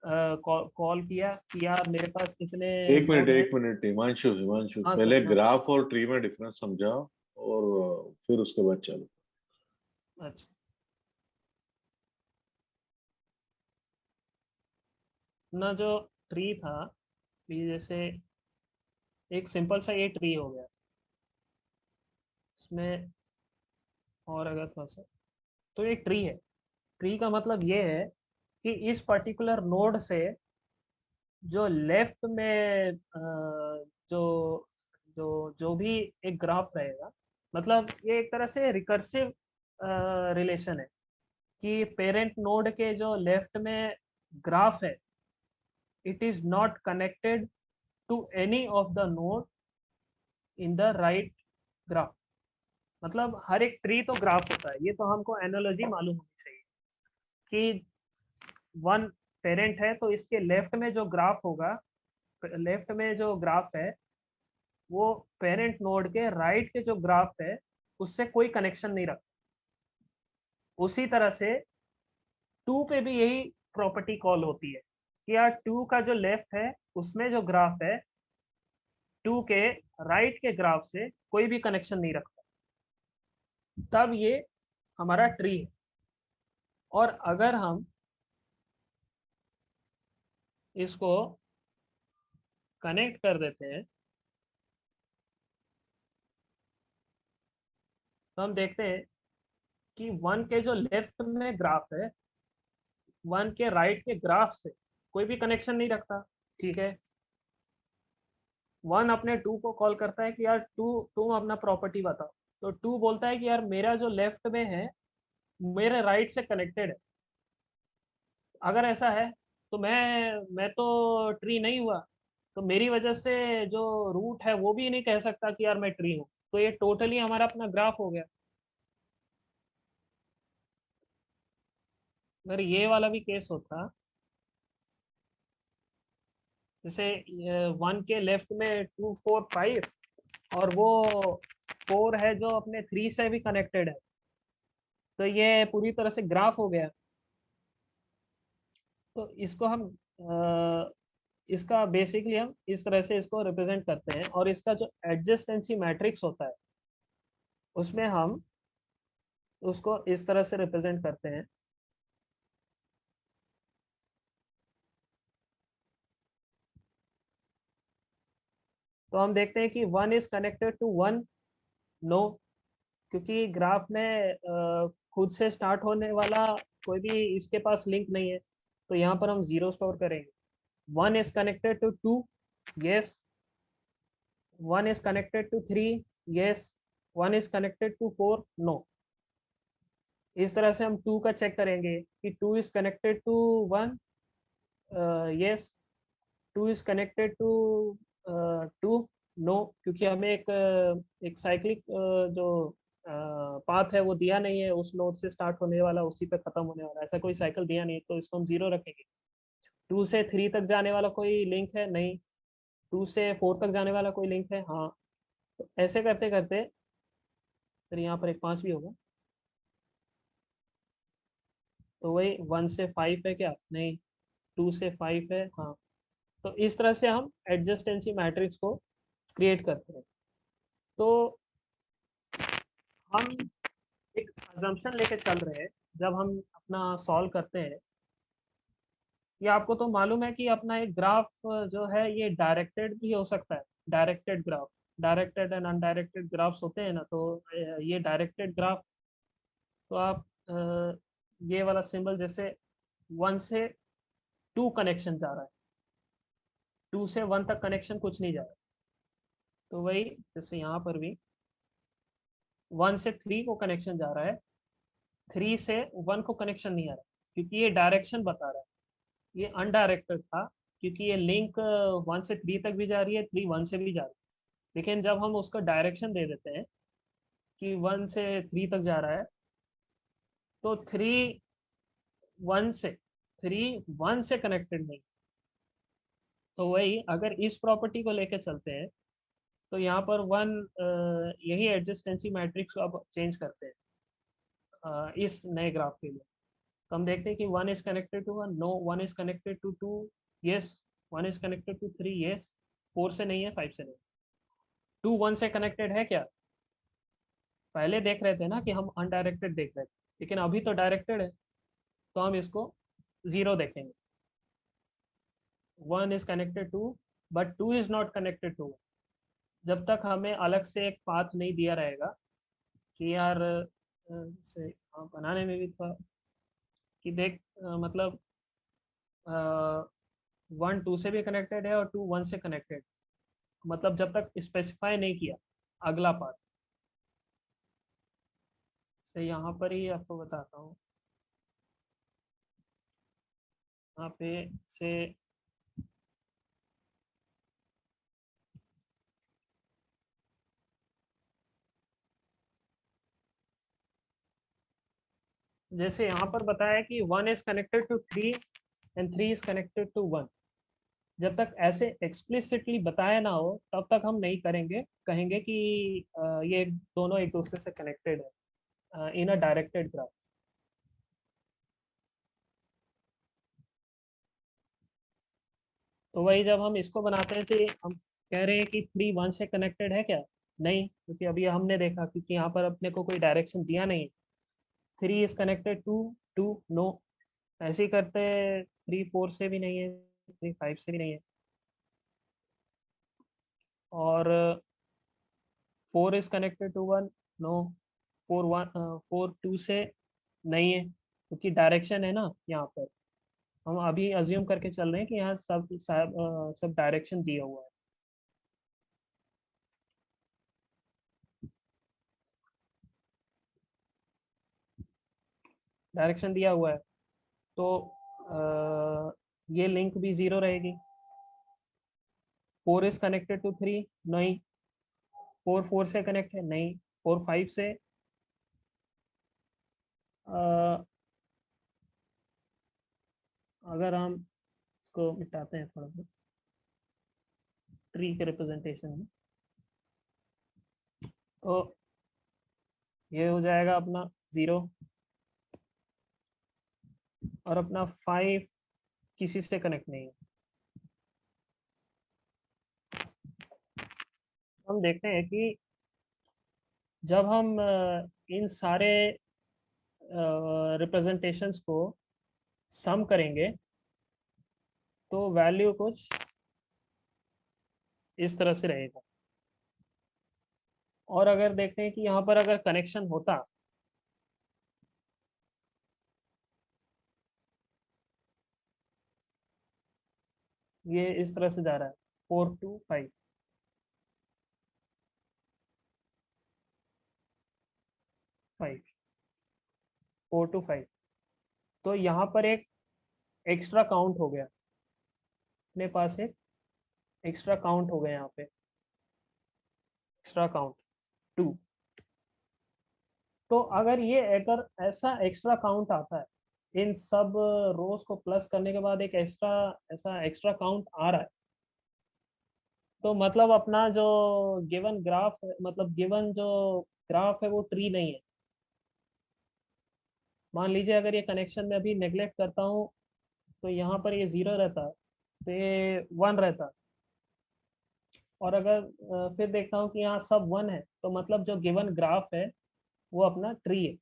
कॉल किया कि यार मेरे पास इतने एक मिनट नोड है। एक मिनट, हिमांशु हिमांशु हाँ पहले सर, हाँ सर। ग्राफ और ट्री में डिफरेंस समझाओ, और फिर उसके बाद चलो। अच्छा, ना जो ट्री था, ये जैसे एक सिंपल सा ये ट्री हो गया। इसमें और अगर थोड़ा सा, तो ये ट्री है। ट्री का मतलब ये है कि इस पर्टिकुलर नोड से जो लेफ्ट में जो जो भी एक ग्राफ रहेगा, मतलब ये एक तरह से रिकर्सिव रिलेशन है कि पेरेंट नोड के जो लेफ्ट में ग्राफ है, it is not connected to any of the node in the right graph. मतलब हर एक ट्री तो ग्राफ होता है, ये तो हमको एनालॉजी मालूम होनी चाहिए कि वन पेरेंट है तो इसके लेफ्ट में जो ग्राफ होगा, लेफ्ट में जो ग्राफ है वो पेरेंट नोड के राइट के जो ग्राफ है उससे कोई कनेक्शन नहीं रखता। उसी तरह से टू पे भी यही प्रॉपर्टी कॉल होती है कि यार टू का जो लेफ्ट है उसमें जो ग्राफ है, टू के राइट के ग्राफ से कोई भी कनेक्शन नहीं रखता, तब ये हमारा ट्री है। और अगर हम इसको कनेक्ट कर देते हैं तो हम देखते हैं कि वन के जो लेफ्ट में ग्राफ है, वन के राइट के ग्राफ से कोई भी कनेक्शन नहीं रखता। ठीक है, वन अपने टू को कॉल करता है कि यार टू तुम अपना प्रॉपर्टी बताओ, तो टू बोलता है कि यार मेरा जो लेफ्ट में है मेरे राइट से कनेक्टेड है। अगर ऐसा है तो मैं तो ट्री नहीं हुआ, तो मेरी वजह से जो रूट है वो भी नहीं कह सकता कि यार मैं ट्री हूँ। तो ये टोटली हमारा अपना ग्राफ हो गया। अगर ये वाला भी केस होता, जैसे वन के लेफ्ट में 2 4 5 और वो 4 है जो अपने 3 से भी कनेक्टेड है, तो ये पूरी तरह से ग्राफ हो गया। तो इसको हम इसका बेसिकली हम इस तरह से इसको रिप्रेजेंट करते हैं, और इसका जो एडजेस्टेंसी मैट्रिक्स होता है उसमें हम उसको इस तरह से रिप्रेजेंट करते हैं। तो हम देखते हैं कि one is connected to one, no, क्योंकि ग्राफ में खुद से स्टार्ट होने वाला कोई भी इसके पास लिंक नहीं है, तो यहाँ पर हम जीरो स्टोर करेंगे। One is connected to two, yes. One is connected to three, yes. One is connected to four, no. इस तरह से हम टू का चेक करेंगे कि two is connected to one, yes. Two is connected to two, no, क्योंकि हमें एक साइक्लिक जो पाथ है वो दिया नहीं है, उस नोड से स्टार्ट होने वाला उसी पे खत्म होने वाला, ऐसा कोई साइकिल दिया नहीं है, तो इसको हम जीरो रखेंगे। टू से थ्री तक जाने वाला कोई लिंक है नहीं, टू से फोर तक जाने वाला कोई लिंक है, हाँ। तो ऐसे करते करते फिर यहाँ पर एक पाँच भी होगा, तो वही वन से फाइव है क्या, नहीं, टू से फाइव है, हाँ। तो इस तरह से हम एडजस्टेंसी मैट्रिक्स को क्रिएट करते हैं। तो हम एक अजम्पशन लेके चल रहे हैं जब हम अपना सॉल्व करते हैं। ये आपको तो मालूम है कि अपना एक ग्राफ जो है ये डायरेक्टेड भी हो सकता है। Directed graph, directed and undirected graphs होते हैं ना, तो ये डायरेक्टेड ग्राफ, तो आप ये वाला सिंबल जैसे वन से टू कनेक्शन जा रहा है, टू से वन तक कनेक्शन कुछ नहीं जा रहा, तो वही जैसे यहाँ पर भी वन से थ्री को कनेक्शन जा रहा है, थ्री से वन को कनेक्शन नहीं आ रहा, क्योंकि ये डायरेक्शन बता रहा है। ये अनडायरेक्टेड था क्योंकि ये लिंक वन से थ्री तक भी जा रही है, थ्री वन से भी जा रही है। लेकिन जब हम उसका डायरेक्शन दे देते हैं कि वन से थ्री तक जा रहा है, तो थ्री वन से कनेक्टेड नहीं। तो वही अगर इस प्रॉपर्टी को लेकर चलते हैं तो यहाँ पर वन, यही एडजस्टेंसी मैट्रिक्स को अब चेंज करते हैं इस नए ग्राफ के लिए। तो हम देखते हैं कि one is connected to one, no. One is connected to two, yes. One is connected to three, yes. Four से नहीं है, फाइव से नहीं। टू वन से कनेक्टेड है क्या, पहले देख रहे थे ना कि हम अनडायरेक्टेड देख रहे थे, लेकिन अभी तो डायरेक्टेड है, तो हम इसको जीरो देखेंगे। One is connected to, but two is not connected to one, जब तक हमें अलग से एक पाथ नहीं दिया रहेगा कि यार से बनाने में भी थोड़ा कि देख मतलब 1 2 से भी कनेक्टेड है और 2 1 से कनेक्टेड, मतलब जब तक स्पेसिफाई नहीं किया अगला पाथ से। यहाँ पर ही आपको बताता हूँ, यहाँ पे से जैसे यहाँ पर बताया कि 1 is connected to 3 and 3 is connected to 1। जब तक ऐसे एक्सप्लिसिटली बताया ना हो तब तक हम नहीं करेंगे, कहेंगे कि ये दोनों एक दूसरे से कनेक्टेड है इन अ डायरेक्टेड ग्राफ। तो वही जब हम इसको बनाते हैं तो हम कह रहे हैं कि 3 1 से कनेक्टेड है क्या? नहीं, क्योंकि अभी हमने देखा क्योंकि यहाँ पर अपने को कोई डायरेक्शन दिया नहीं। 3 इज कनेक्टेड टू 2, नो। ऐसे ही करते 3 4 से भी नहीं है, 3 5 से भी नहीं है, और 4 इज कनेक्टेड टू 1, नो। 4 2 से नहीं है, क्योंकि डायरेक्शन है ना यहाँ पर। हम अभी अज्यूम करके चल रहे हैं कि यहाँ सब डायरेक्शन दिया हुआ है। डायरेक्शन दिया हुआ है तो ये लिंक भी 0 रहेगी। 4 इज कनेक्टेड टू 3, नहीं। 4 4 से कनेक्ट है, नहीं। 4 5 से अ, अगर हम इसको मिटाते हैं थोड़ा सा ट्री के रिप्रेजेंटेशन में, तो ये हो जाएगा अपना 0, और अपना 5 किसी से कनेक्ट नहीं है। हम देखते हैं कि जब हम इन सारे रिप्रेजेंटेशंस को सम करेंगे तो वैल्यू कुछ इस तरह से रहेगा। और अगर देखते हैं कि यहाँ पर अगर कनेक्शन होता, ये इस तरह से जा रहा है 4 to 5, 5 4 to 5, तो यहाँ पर एक एक्स्ट्रा काउंट हो गया, अपने पास एक एक्स्ट्रा काउंट हो गया यहाँ पे, एक्स्ट्रा काउंट 2। तो अगर ये अगर ऐसा एक्स्ट्रा काउंट आता है, इन सब रोज को प्लस करने के बाद एक एक्स्ट्रा ऐसा एक्स्ट्रा काउंट आ रहा है, तो मतलब अपना जो गिवन ग्राफ मतलब गिवन जो ग्राफ है वो ट्री नहीं है। मान लीजिए अगर ये कनेक्शन में अभी नेग्लेक्ट करता हूँ तो यहाँ पर ये 0 रहता, तो ये 1 रहता, और अगर फिर देखता हूँ कि यहाँ सब 1 है, तो मतलब जो गिवन ग्राफ है वो अपना ट्री है।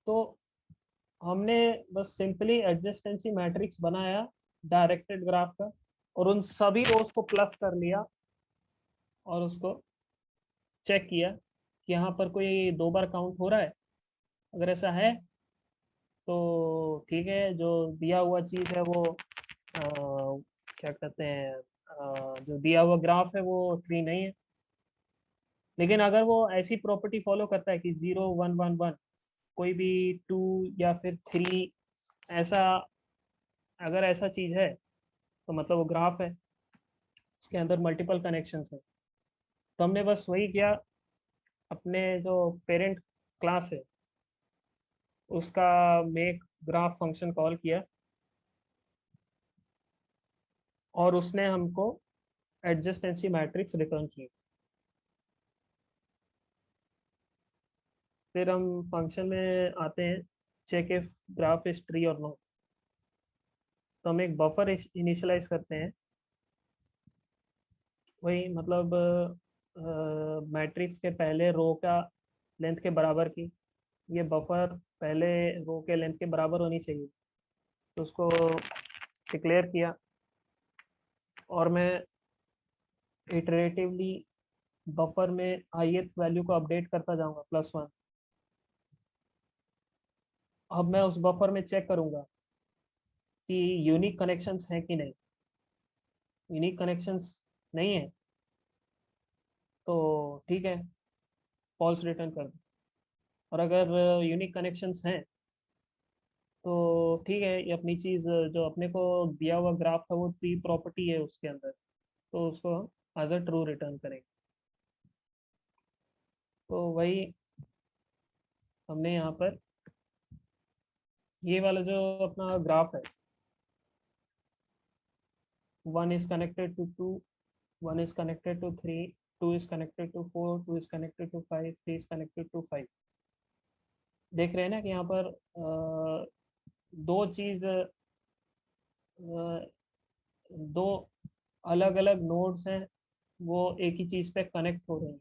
तो हमने बस सिंपली एडजेस्टेंसी मैट्रिक्स बनाया डायरेक्टेड ग्राफ का, और उन सभी रोज को प्लस कर लिया और उसको चेक किया कि यहाँ पर कोई 2 बार काउंट हो रहा है। अगर ऐसा है तो ठीक है, जो दिया हुआ चीज़ है वो क्या कहते हैं जो दिया हुआ ग्राफ है वो ट्री नहीं है। लेकिन अगर वो ऐसी प्रॉपर्टी फॉलो करता है कि 0 1 1 1, कोई भी 2 या फिर 3, ऐसा अगर ऐसा चीज़ है तो मतलब वो ग्राफ है, उसके अंदर मल्टीपल कनेक्शंस है। तो हमने बस वही किया, अपने जो पेरेंट क्लास है उसका मेक ग्राफ फंक्शन कॉल किया, और उसने हमको एडजेस्टेंसी मैट्रिक्स रिटर्न की। फिर हम फंक्शन में आते हैं, check if graph is tree और नॉट। तो हम एक बफर इनिशियलाइज करते हैं, वही मतलब मैट्रिक्स के पहले रो का लेंथ के बराबर की, ये बफर पहले रो के लेंथ के बराबर होनी चाहिए, तो उसको डिक्लेयर किया। और मैं इटरेटिवली बफर में ith वैल्यू को अपडेट करता जाऊंगा +1। अब मैं उस बफर में चेक करूंगा कि यूनिक कनेक्शंस हैं कि नहीं। यूनिक कनेक्शंस नहीं है तो ठीक है, फॉल्स रिटर्न कर दो। और अगर यूनिक कनेक्शंस हैं तो ठीक है, ये अपनी चीज़ जो अपने को दिया हुआ ग्राफ था वो ट्री प्रॉपर्टी है उसके अंदर, तो उसको एज अ ट्रू रिटर्न करेंगे। तो वही हमने यहाँ पर ये वाला जो अपना ग्राफ है, 1 is connected to 2, 1 is connected to 3, 2 is connected to 4, 2 is connected to 5, 3 is connected to 5। देख रहे हैं ना कि यहाँ पर दो चीज दो अलग अलग नोड्स हैं, वो एक ही चीज पे कनेक्ट हो रहे हैं।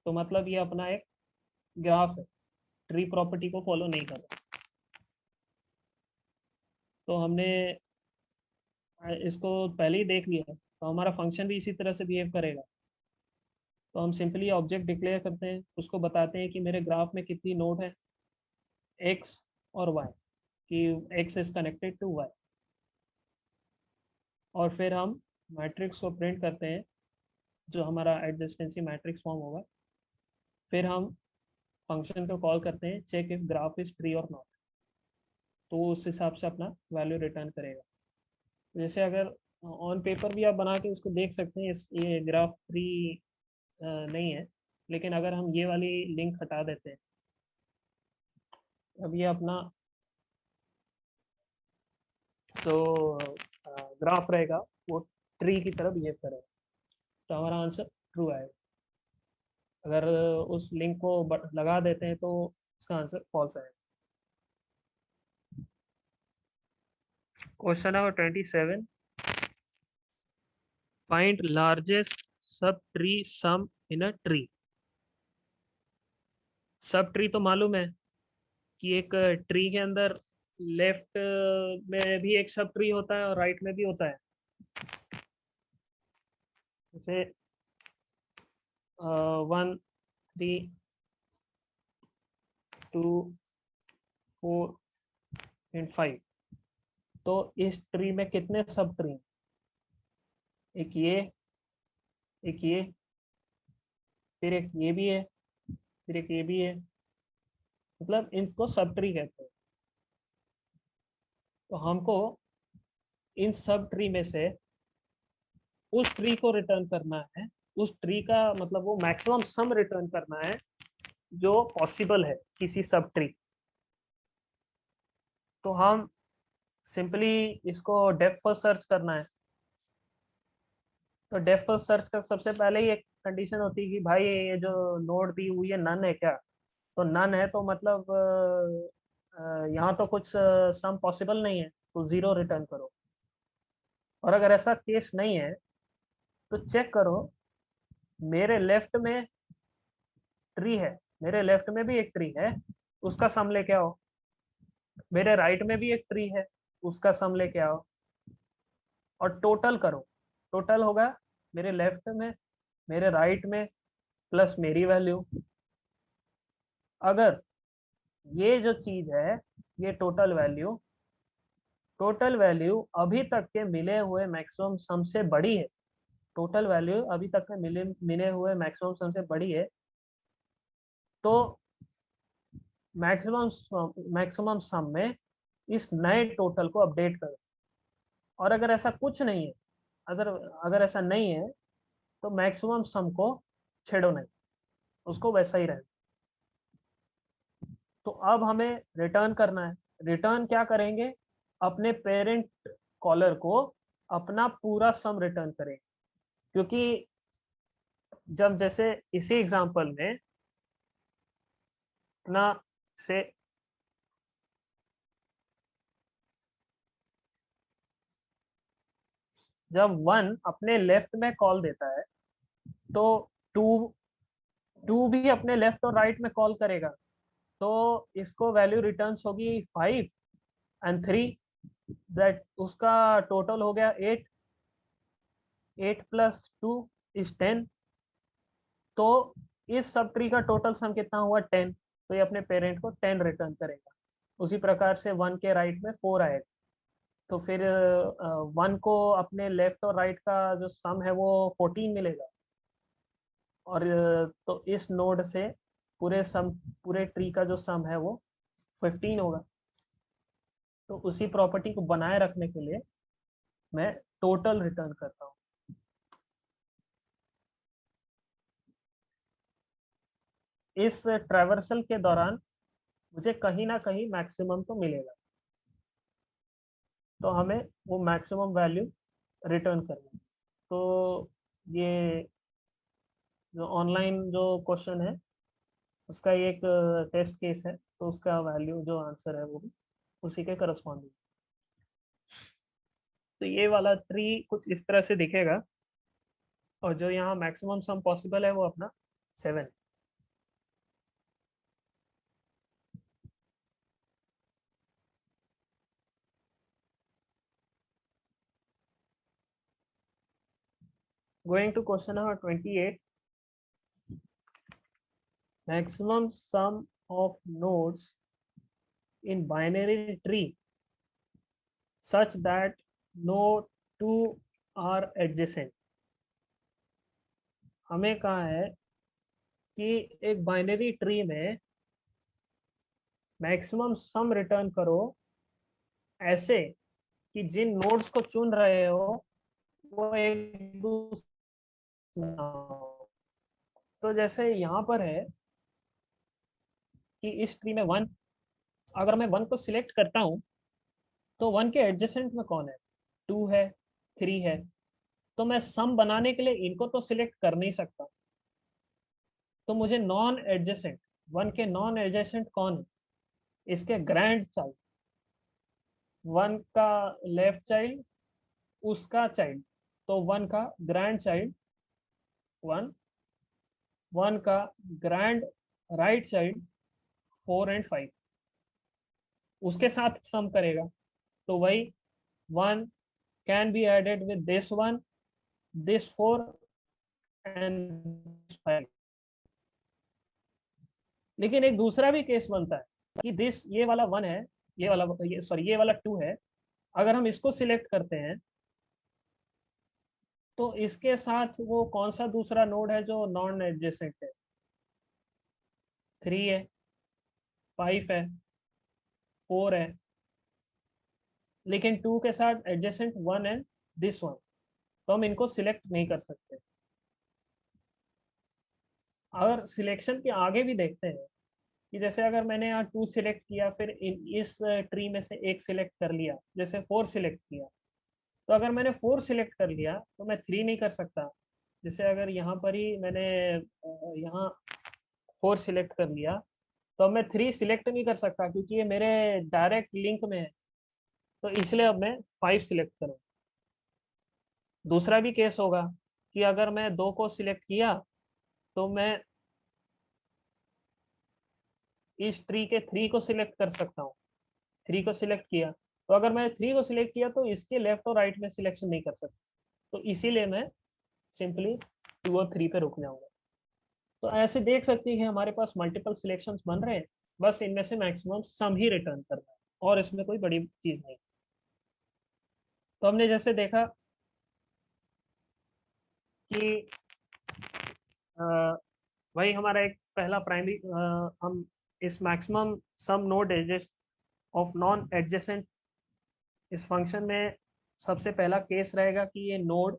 तो मतलब ये अपना एक ग्राफ है, ट्री प्रॉपर्टी को फॉलो नहीं कर रहा। तो हमने इसको पहले ही देख लिया है, तो हमारा फंक्शन भी इसी तरह से बिहेव करेगा। तो हम सिंपली ऑब्जेक्ट डिक्लेयर करते हैं, उसको बताते हैं कि मेरे ग्राफ में कितनी नोड है x और y, कि x is connected to y। और फिर हम मैट्रिक्स को प्रिंट करते हैं, जो हमारा एडजेसेंसी मैट्रिक्स फॉर्म होगा। फिर हम फंक्शन को कॉल करते हैं check if graph is tree और नॉट, तो उस हिसाब से अपना वैल्यू रिटर्न करेगा। जैसे अगर ऑन पेपर भी आप बना के इसको देख सकते हैं, ये ग्राफ ट्री नहीं है, लेकिन अगर हम ये वाली लिंक हटा देते हैं, अब ये अपना जो ग्राफ रहेगा वो ट्री की तरह बिहेव करेगा, तो हमारा आंसर ट्रू आएगा। अगर उस लिंक को लगा देते हैं तो इसका आंसर फॉल्स आएगा। Question number 27, find largest subtree sum in a tree. Subtree तो मालूम है कि एक ट्री के अंदर लेफ्ट में भी एक सब ट्री होता है और राइट में भी होता है। जैसे 1, 3, 2, 4 एंड 5। तो इस ट्री में कितने सब ट्री? एक ये, एक ये, फिर एक ये भी है, फिर एक ये भी है, मतलब इनको सब ट्री कहते हैं। तो हमको इन सब ट्री में से उस ट्री को रिटर्न करना है, उस ट्री का मतलब वो मैक्सिमम सम रिटर्न करना है जो पॉसिबल है किसी सब ट्री। तो हम सिंपली इसको डेप्थ फर्स्ट सर्च करना है। तो डेप्थ फर्स्ट सर्च का सबसे पहले ही एक कंडीशन होती है कि भाई ये जो नोड दी हुई है नन है क्या। तो नन है तो मतलब यहाँ तो कुछ सम पॉसिबल नहीं है, तो जीरो रिटर्न करो। और अगर ऐसा केस नहीं है तो चेक करो मेरे लेफ्ट में ट्री है, मेरे लेफ्ट में भी एक ट्री है, उसका सम लेके आओ। मेरे राइट में भी एक ट्री है, उसका सम लेके आओ। और टोटल करो, टोटल होगा मेरे लेफ्ट में, मेरे राइट में, प्लस मेरी वैल्यू। अगर ये जो चीज है, ये टोटल वैल्यू अभी तक के मिले हुए मैक्सिमम सम से बड़ी है, टोटल वैल्यू अभी तक के मिले मिले हुए मैक्सिमम सम से बड़ी है, तो मैक्सिमम सम में इस नए टोटल को अपडेट करो। और अगर ऐसा कुछ नहीं है, अगर अगर ऐसा नहीं है तो मैक्सिमम सम को छेड़ो नहीं, उसको वैसा ही रहे। तो अब हमें रिटर्न करना है। रिटर्न क्या करेंगे? अपने पेरेंट कॉलर को अपना पूरा सम रिटर्न करेंगे, क्योंकि जब जैसे इसी एग्जांपल में ना से जब 1 अपने लेफ्ट में कॉल देता है तो 2 2 भी अपने लेफ्ट और राइट में कॉल करेगा, तो इसको वैल्यू रिटर्न्स होगी 5 एंड 3, दैट उसका टोटल हो गया 8। 8 + 2 = 10। तो इस सब ट्री का टोटल सम कितना हुआ 10, तो ये अपने पेरेंट को 10 रिटर्न करेगा। उसी प्रकार से 1 के राइट में 4 आएगा, तो फिर 1 को अपने लेफ्ट और राइट का जो सम है वो 14 मिलेगा। और तो इस नोड से पूरे ट्री का जो सम है वो 15 होगा। तो उसी प्रॉपर्टी को बनाए रखने के लिए मैं टोटल रिटर्न करता हूँ। इस ट्रैवर्सल के दौरान मुझे कहीं ना कहीं मैक्सिमम तो मिलेगा, तो हमें वो मैक्सिमम वैल्यू रिटर्न करनी है। तो ये जो ऑनलाइन जो क्वेश्चन है उसका एक टेस्ट केस है, तो उसका वैल्यू जो आंसर है वो भी उसी के करस्पॉन्डिंग। तो ये वाला ट्री कुछ इस तरह से दिखेगा, और जो यहाँ मैक्सिमम सम पॉसिबल है वो अपना 7। Going to question number 28. Maximum sum of nodes in binary tree such that no two are adjacent. हमें कहा है कि एक बाइनरी ट्री में मैक्सिमम सम रिटर्न करो ऐसे कि जिन नोड्स को चुन रहे हो वो एक दूसरे ना हो। तो जैसे यहाँ पर है कि इस ट्री में 1, अगर मैं 1 को सिलेक्ट करता हूँ तो 1 के एडजेसेंट में कौन है, 2 है, 3 है। तो मैं सम बनाने के लिए इनको तो सिलेक्ट कर नहीं सकता, तो मुझे नॉन एडजेसेंट 1 के नॉन एडजेसेंट कौन है, इसके ग्रैंड चाइल्ड, 1 का लेफ्ट चाइल्ड उसका चाइल्ड, तो 1 का ग्रैंड चाइल्ड 1, 1 का ग्रैंड राइट चाइल्ड 4 और 5, उसके साथ सम करेगा। तो वही 1 can be added with this 1, this 4 and 5। लेकिन एक दूसरा भी केस बनता है कि दिस ये वाला 1 है, ये वाला 2 है, अगर हम इसको सिलेक्ट करते हैं तो इसके साथ वो कौन सा दूसरा नोड है जो नॉन एडजेसेंट है, 3 है, 5 है, 4 है, लेकिन 2 के साथ एडजेसेंट 1 है, दिस 1, तो हम इनको सिलेक्ट नहीं कर सकते। अगर सिलेक्शन के आगे भी देखते हैं कि जैसे अगर मैंने यहाँ 2 सिलेक्ट किया, फिर इस ट्री में से एक सिलेक्ट कर लिया, जैसे 4 सिलेक्ट किया, तो अगर मैंने 4 सिलेक्ट कर लिया तो मैं 3 नहीं कर सकता। जैसे अगर यहाँ पर ही मैंने यहाँ 4 सिलेक्ट कर लिया तो अब मैं 3 सिलेक्ट नहीं कर सकता, क्योंकि ये मेरे डायरेक्ट लिंक में है, तो इसलिए अब मैं 5 सिलेक्ट करूँ। दूसरा भी केस होगा कि अगर मैं 2 को सिलेक्ट किया तो मैं इस ट्री के 3 को सिलेक्ट कर सकता हूँ, 3 को सिलेक्ट किया, तो अगर मैं 3 को सिलेक्ट किया तो इसके लेफ्ट और राइट में सिलेक्शन नहीं कर सकता, तो इसीलिए मैं सिंपली 2 और 3 पे रुक जाऊंगा। तो ऐसे देख सकते हैं हमारे पास मल्टीपल सिलेक्शंस बन रहे हैं, बस इनमें से मैक्सिमम सम ही रिटर्न करना है और इसमें कोई बड़ी चीज नहीं। तो हमने जैसे देखा कि वही हमारा एक पहला प्राइमरी, हम इस maximum sum node edges of non adjacent, इस फंक्शन में सबसे पहला केस रहेगा कि ये नोड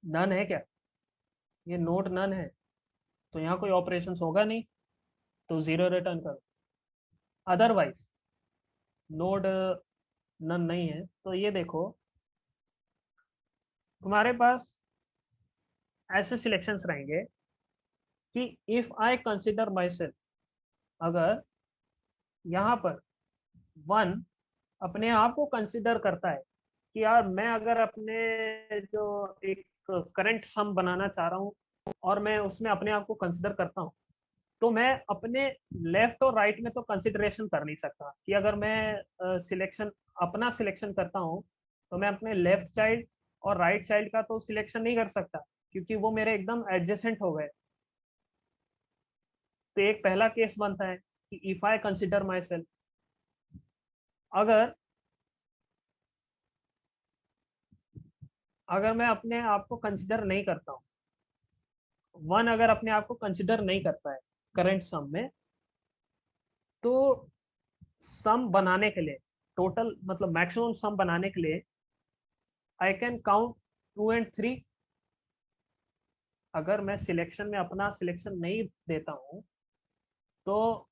नन है क्या, ये नोड नन है तो यहाँ कोई ऑपरेशन होगा नहीं, तो 0 रिटर्न करो। अदरवाइज नोड नन नहीं है तो ये देखो तुम्हारे पास ऐसे सिलेक्शंस रहेंगे कि if I consider my self, अगर यहाँ पर 1 अपने आप को कंसिडर करता है कि यार मैं अगर अपने जो एक करंट सम बनाना चाह रहा हूँ और मैं उसमें अपने आप को कंसिडर करता हूँ, तो मैं अपने लेफ्ट और राइट में तो कंसिडरेशन कर नहीं सकता कि अगर मैं सिलेक्शन अपना सिलेक्शन करता हूँ तो मैं अपने लेफ्ट चाइल्ड और राइट चाइल्ड का तो सिलेक्शन नहीं कर सकता क्योंकि वो मेरे एकदम एडजेसेंट हो गए। तो एक पहला केस बनता है कि if I consider my self, अगर अगर मैं अपने आप को कंसिडर नहीं करता हूँ, वन अगर अपने आप को कंसिडर नहीं करता है करंट सम में, तो सम बनाने के लिए, टोटल मतलब मैक्सिमम सम बनाने के लिए आई कैन काउंट 2 और 3। अगर मैं सिलेक्शन में अपना सिलेक्शन नहीं देता हूँ तो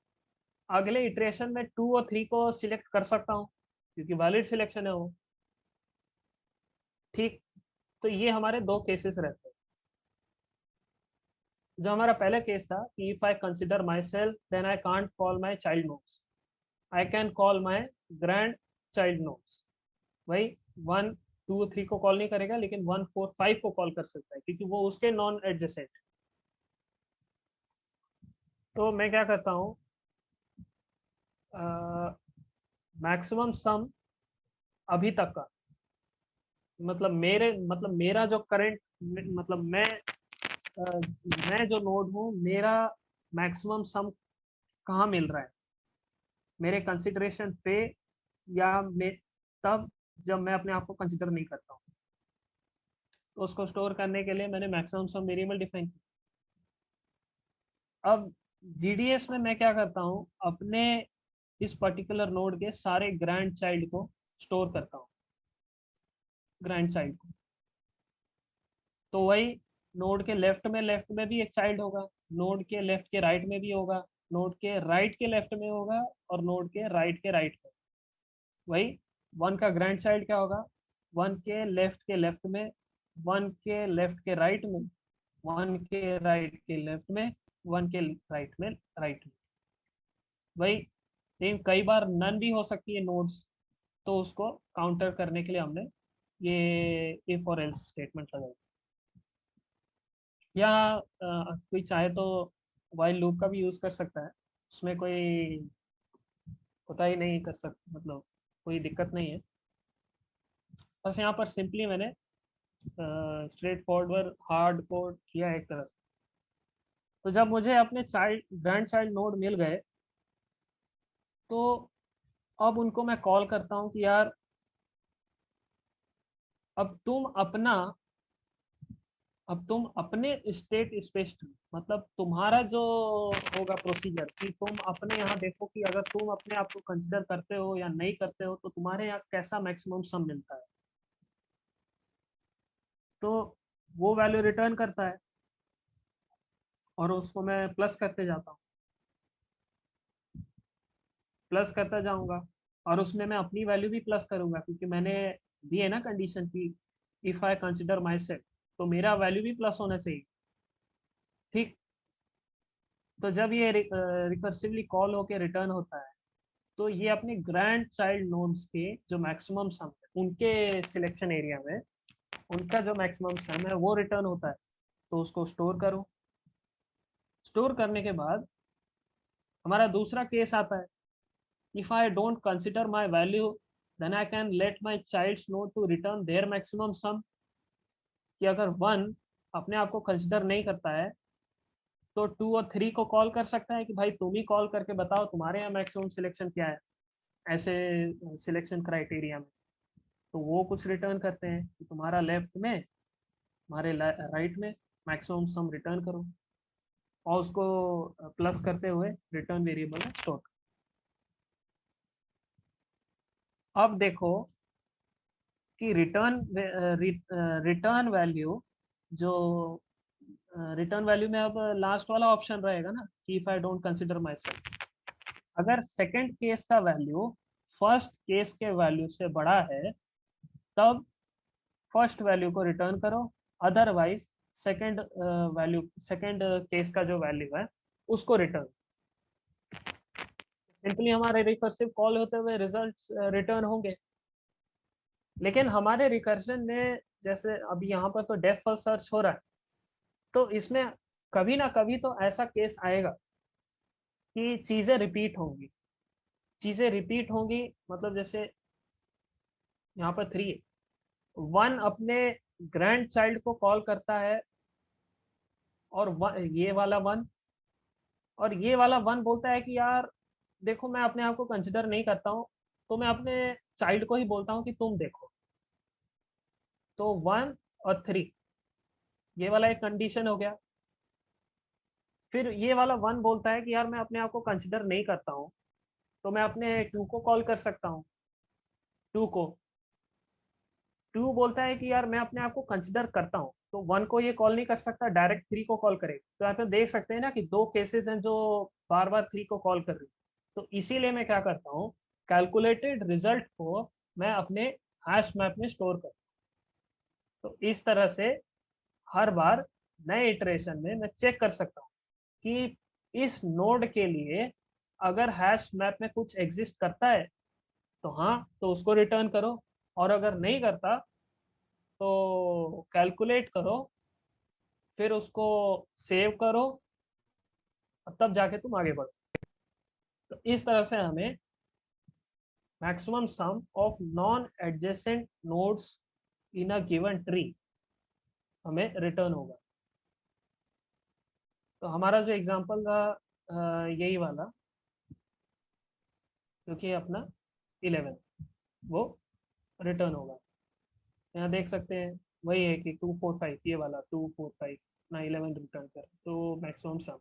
अगले इटरेशन में 2 और 3 को सिलेक्ट कर सकता हूँ क्योंकि वैलिड सिलेक्शन है वो। ठीक, तो ये हमारे दो केसेस रहते हैं। जो हमारा पहला केस था कि if I consider myself then I can't call my child nodes, I can call my grandchild nodes. वही 1 2 3 को कॉल नहीं करेगा लेकिन 1 4 5 को कॉल कर सकता है क्योंकि वो उसके नॉन एडजेसेंट। तो मैं क्या करता हूँ, मैक्सिमम सम अभी तक का, मतलब मेरा जो करंट, मतलब मैं जो नोड हूँ, मेरा मैक्सिमम सम कहाँ मिल रहा है, मेरे कंसिडरेशन पे या मैं तब जब मैं अपने आप को कंसिडर नहीं करता हूँ। तो उसको स्टोर करने के लिए मैंने मैक्सिमम सम वेरिएबल डिफाइन किया। अब जीडीएस में मैं क्या करता हूँ, अपने इस पर्टिकुलर नोड के सारे ग्रैंड चाइल्ड को स्टोर करता हूँ, ग्रैंड चाइल्ड को। तो वही नोड के लेफ्ट में भी एक चाइल्ड होगा, नोड के लेफ्ट के राइट में भी होगा, नोड के राइट के लेफ्ट में होगा, और नोड के राइट में। वही वन का ग्रैंड चाइल्ड क्या होगा, वन के लेफ्ट में, वन के लेफ्ट के राइट में, वन के राइट के लेफ्ट में, वन के राइट में। वही, लेकिन कई बार नन भी हो सकती है नोड्स, तो उसको काउंटर करने के लिए हमने ये इफ और एल्स स्टेटमेंट लगाई। या कोई चाहे तो वाइल लूप का भी यूज कर सकता है, उसमें कोई होता ही नहीं कर सकता, मतलब कोई दिक्कत नहीं है। बस यहाँ पर सिंपली मैंने स्ट्रेट फॉरवर्ड हार्ड कोड किया एक तरह से। तो जब मुझे अपने ग्रैंड चाइल्ड नोड मिल गए, तो अब उनको मैं कॉल करता हूँ कि यार अब तुम अपना अब तुम अपने स्टेट स्पेस, मतलब तुम्हारा जो होगा प्रोसीजर, कि तुम अपने यहाँ देखो कि अगर तुम अपने आप को कंसिडर करते हो या नहीं करते हो तो तुम्हारे यहाँ कैसा मैक्सिमम सम मिलता है। तो वो वैल्यू रिटर्न करता है और उसको मैं प्लस करते जाता हूँ, प्लस करता जाऊंगा, और उसमें मैं अपनी वैल्यू भी प्लस करूंगा क्योंकि मैंने दी है ना कंडीशन की if I consider my self, तो मेरा वैल्यू भी प्लस होना चाहिए। ठीक, तो जब ये रिकर्सिवली कॉल होके रिटर्न होता है, तो ये अपने ग्रैंड चाइल्ड नोड्स के जो मैक्सिमम सम है उनके सिलेक्शन एरिया में उनका जो मैक्सिमम सम है वो रिटर्न होता है। तो उसको स्टोर करो, स्टोर करने के बाद हमारा दूसरा केस आता है, if I don't consider my value then I can let my child's node to return their maximum sum. कि अगर वन अपने आप को कंसिडर नहीं करता है तो 2 और 3 को कॉल कर सकता है कि भाई तुम ही कॉल करके बताओ तुम्हारे यहाँ मैक्सिमम सिलेक्शन क्या है ऐसे सिलेक्शन क्राइटेरिया में। तो वो कुछ रिटर्न करते हैं कि तुम्हारा लेफ्ट में, हमारे राइट में मैक्सिमम सम रिटर्न करो, और उसको प्लस करते हुए रिटर्न वेरिएबल में स्टोर। अब देखो कि रिटर्न वैल्यू जो रिटर्न वैल्यू में अब लास्ट वाला ऑप्शन रहेगा ना कि if I don't consider my self, अगर सेकंड केस का वैल्यू फर्स्ट केस के वैल्यू से बड़ा है तब फर्स्ट वैल्यू को रिटर्न करो, otherwise second value, second case का जो वैल्यू है उसको रिटर्न। सिंपली हमारे रिकर्सिव कॉल होते हुए रिजल्ट्स रिटर्न होंगे। लेकिन हमारे रिकर्शन में जैसे अभी यहाँ पर तो डेफ फर्स्ट सर्च हो रहा है, तो इसमें कभी ना कभी तो ऐसा केस आएगा कि चीजें रिपीट होंगी, चीजें रिपीट होंगी, मतलब जैसे यहाँ पर 3 है, वन अपने ग्रैंड चाइल्ड को कॉल करता है, और ये वाला वन, और ये वाला वन बोलता है कि यार देखो मैं अपने आप को कंसिडर नहीं करता हूँ, तो मैं अपने चाइल्ड को ही बोलता हूँ कि तुम देखो। तो 1 और 3, ये वाला एक कंडीशन हो गया। फिर ये वाला वन बोलता है कि यार मैं अपने आप को कंसिडर नहीं करता हूँ, तो मैं अपने 2 को कॉल कर सकता हूँ। 2 को, 2 बोलता है कि यार मैं अपने आप को कंसिडर करता हूँ, तो 1 को ये कॉल नहीं कर सकता, डायरेक्ट 3 को कॉल करेगा। तो यहाँ पे देख सकते हैं ना कि 2 केसेस हैं जो बार बार 3 को कॉल कर रही है। तो इसीलिए मैं क्या करता हूँ, कैलकुलेटेड रिजल्ट को मैं अपने हैश मैप में स्टोर करता हूँ। तो इस तरह से हर बार नए इटरेशन में मैं चेक कर सकता हूँ कि इस नोड के लिए अगर हैश मैप में कुछ एग्जिस्ट करता है तो हाँ, तो उसको रिटर्न करो, और अगर नहीं करता तो कैलकुलेट करो, फिर उसको सेव करो, और तब जाके तुम आगे बढ़ो। तो इस तरह से हमें maximum some of non adjacent nodes in a given tree हमें रिटर्न होगा। तो हमारा जो एग्जांपल था यही वाला, क्योंकि अपना 11 वो रिटर्न होगा। यहाँ देख सकते हैं वही है कि 2 4 5, ये वाला 2 4 5 ना 11 रिटर्न कर, तो मैक्सिमम सम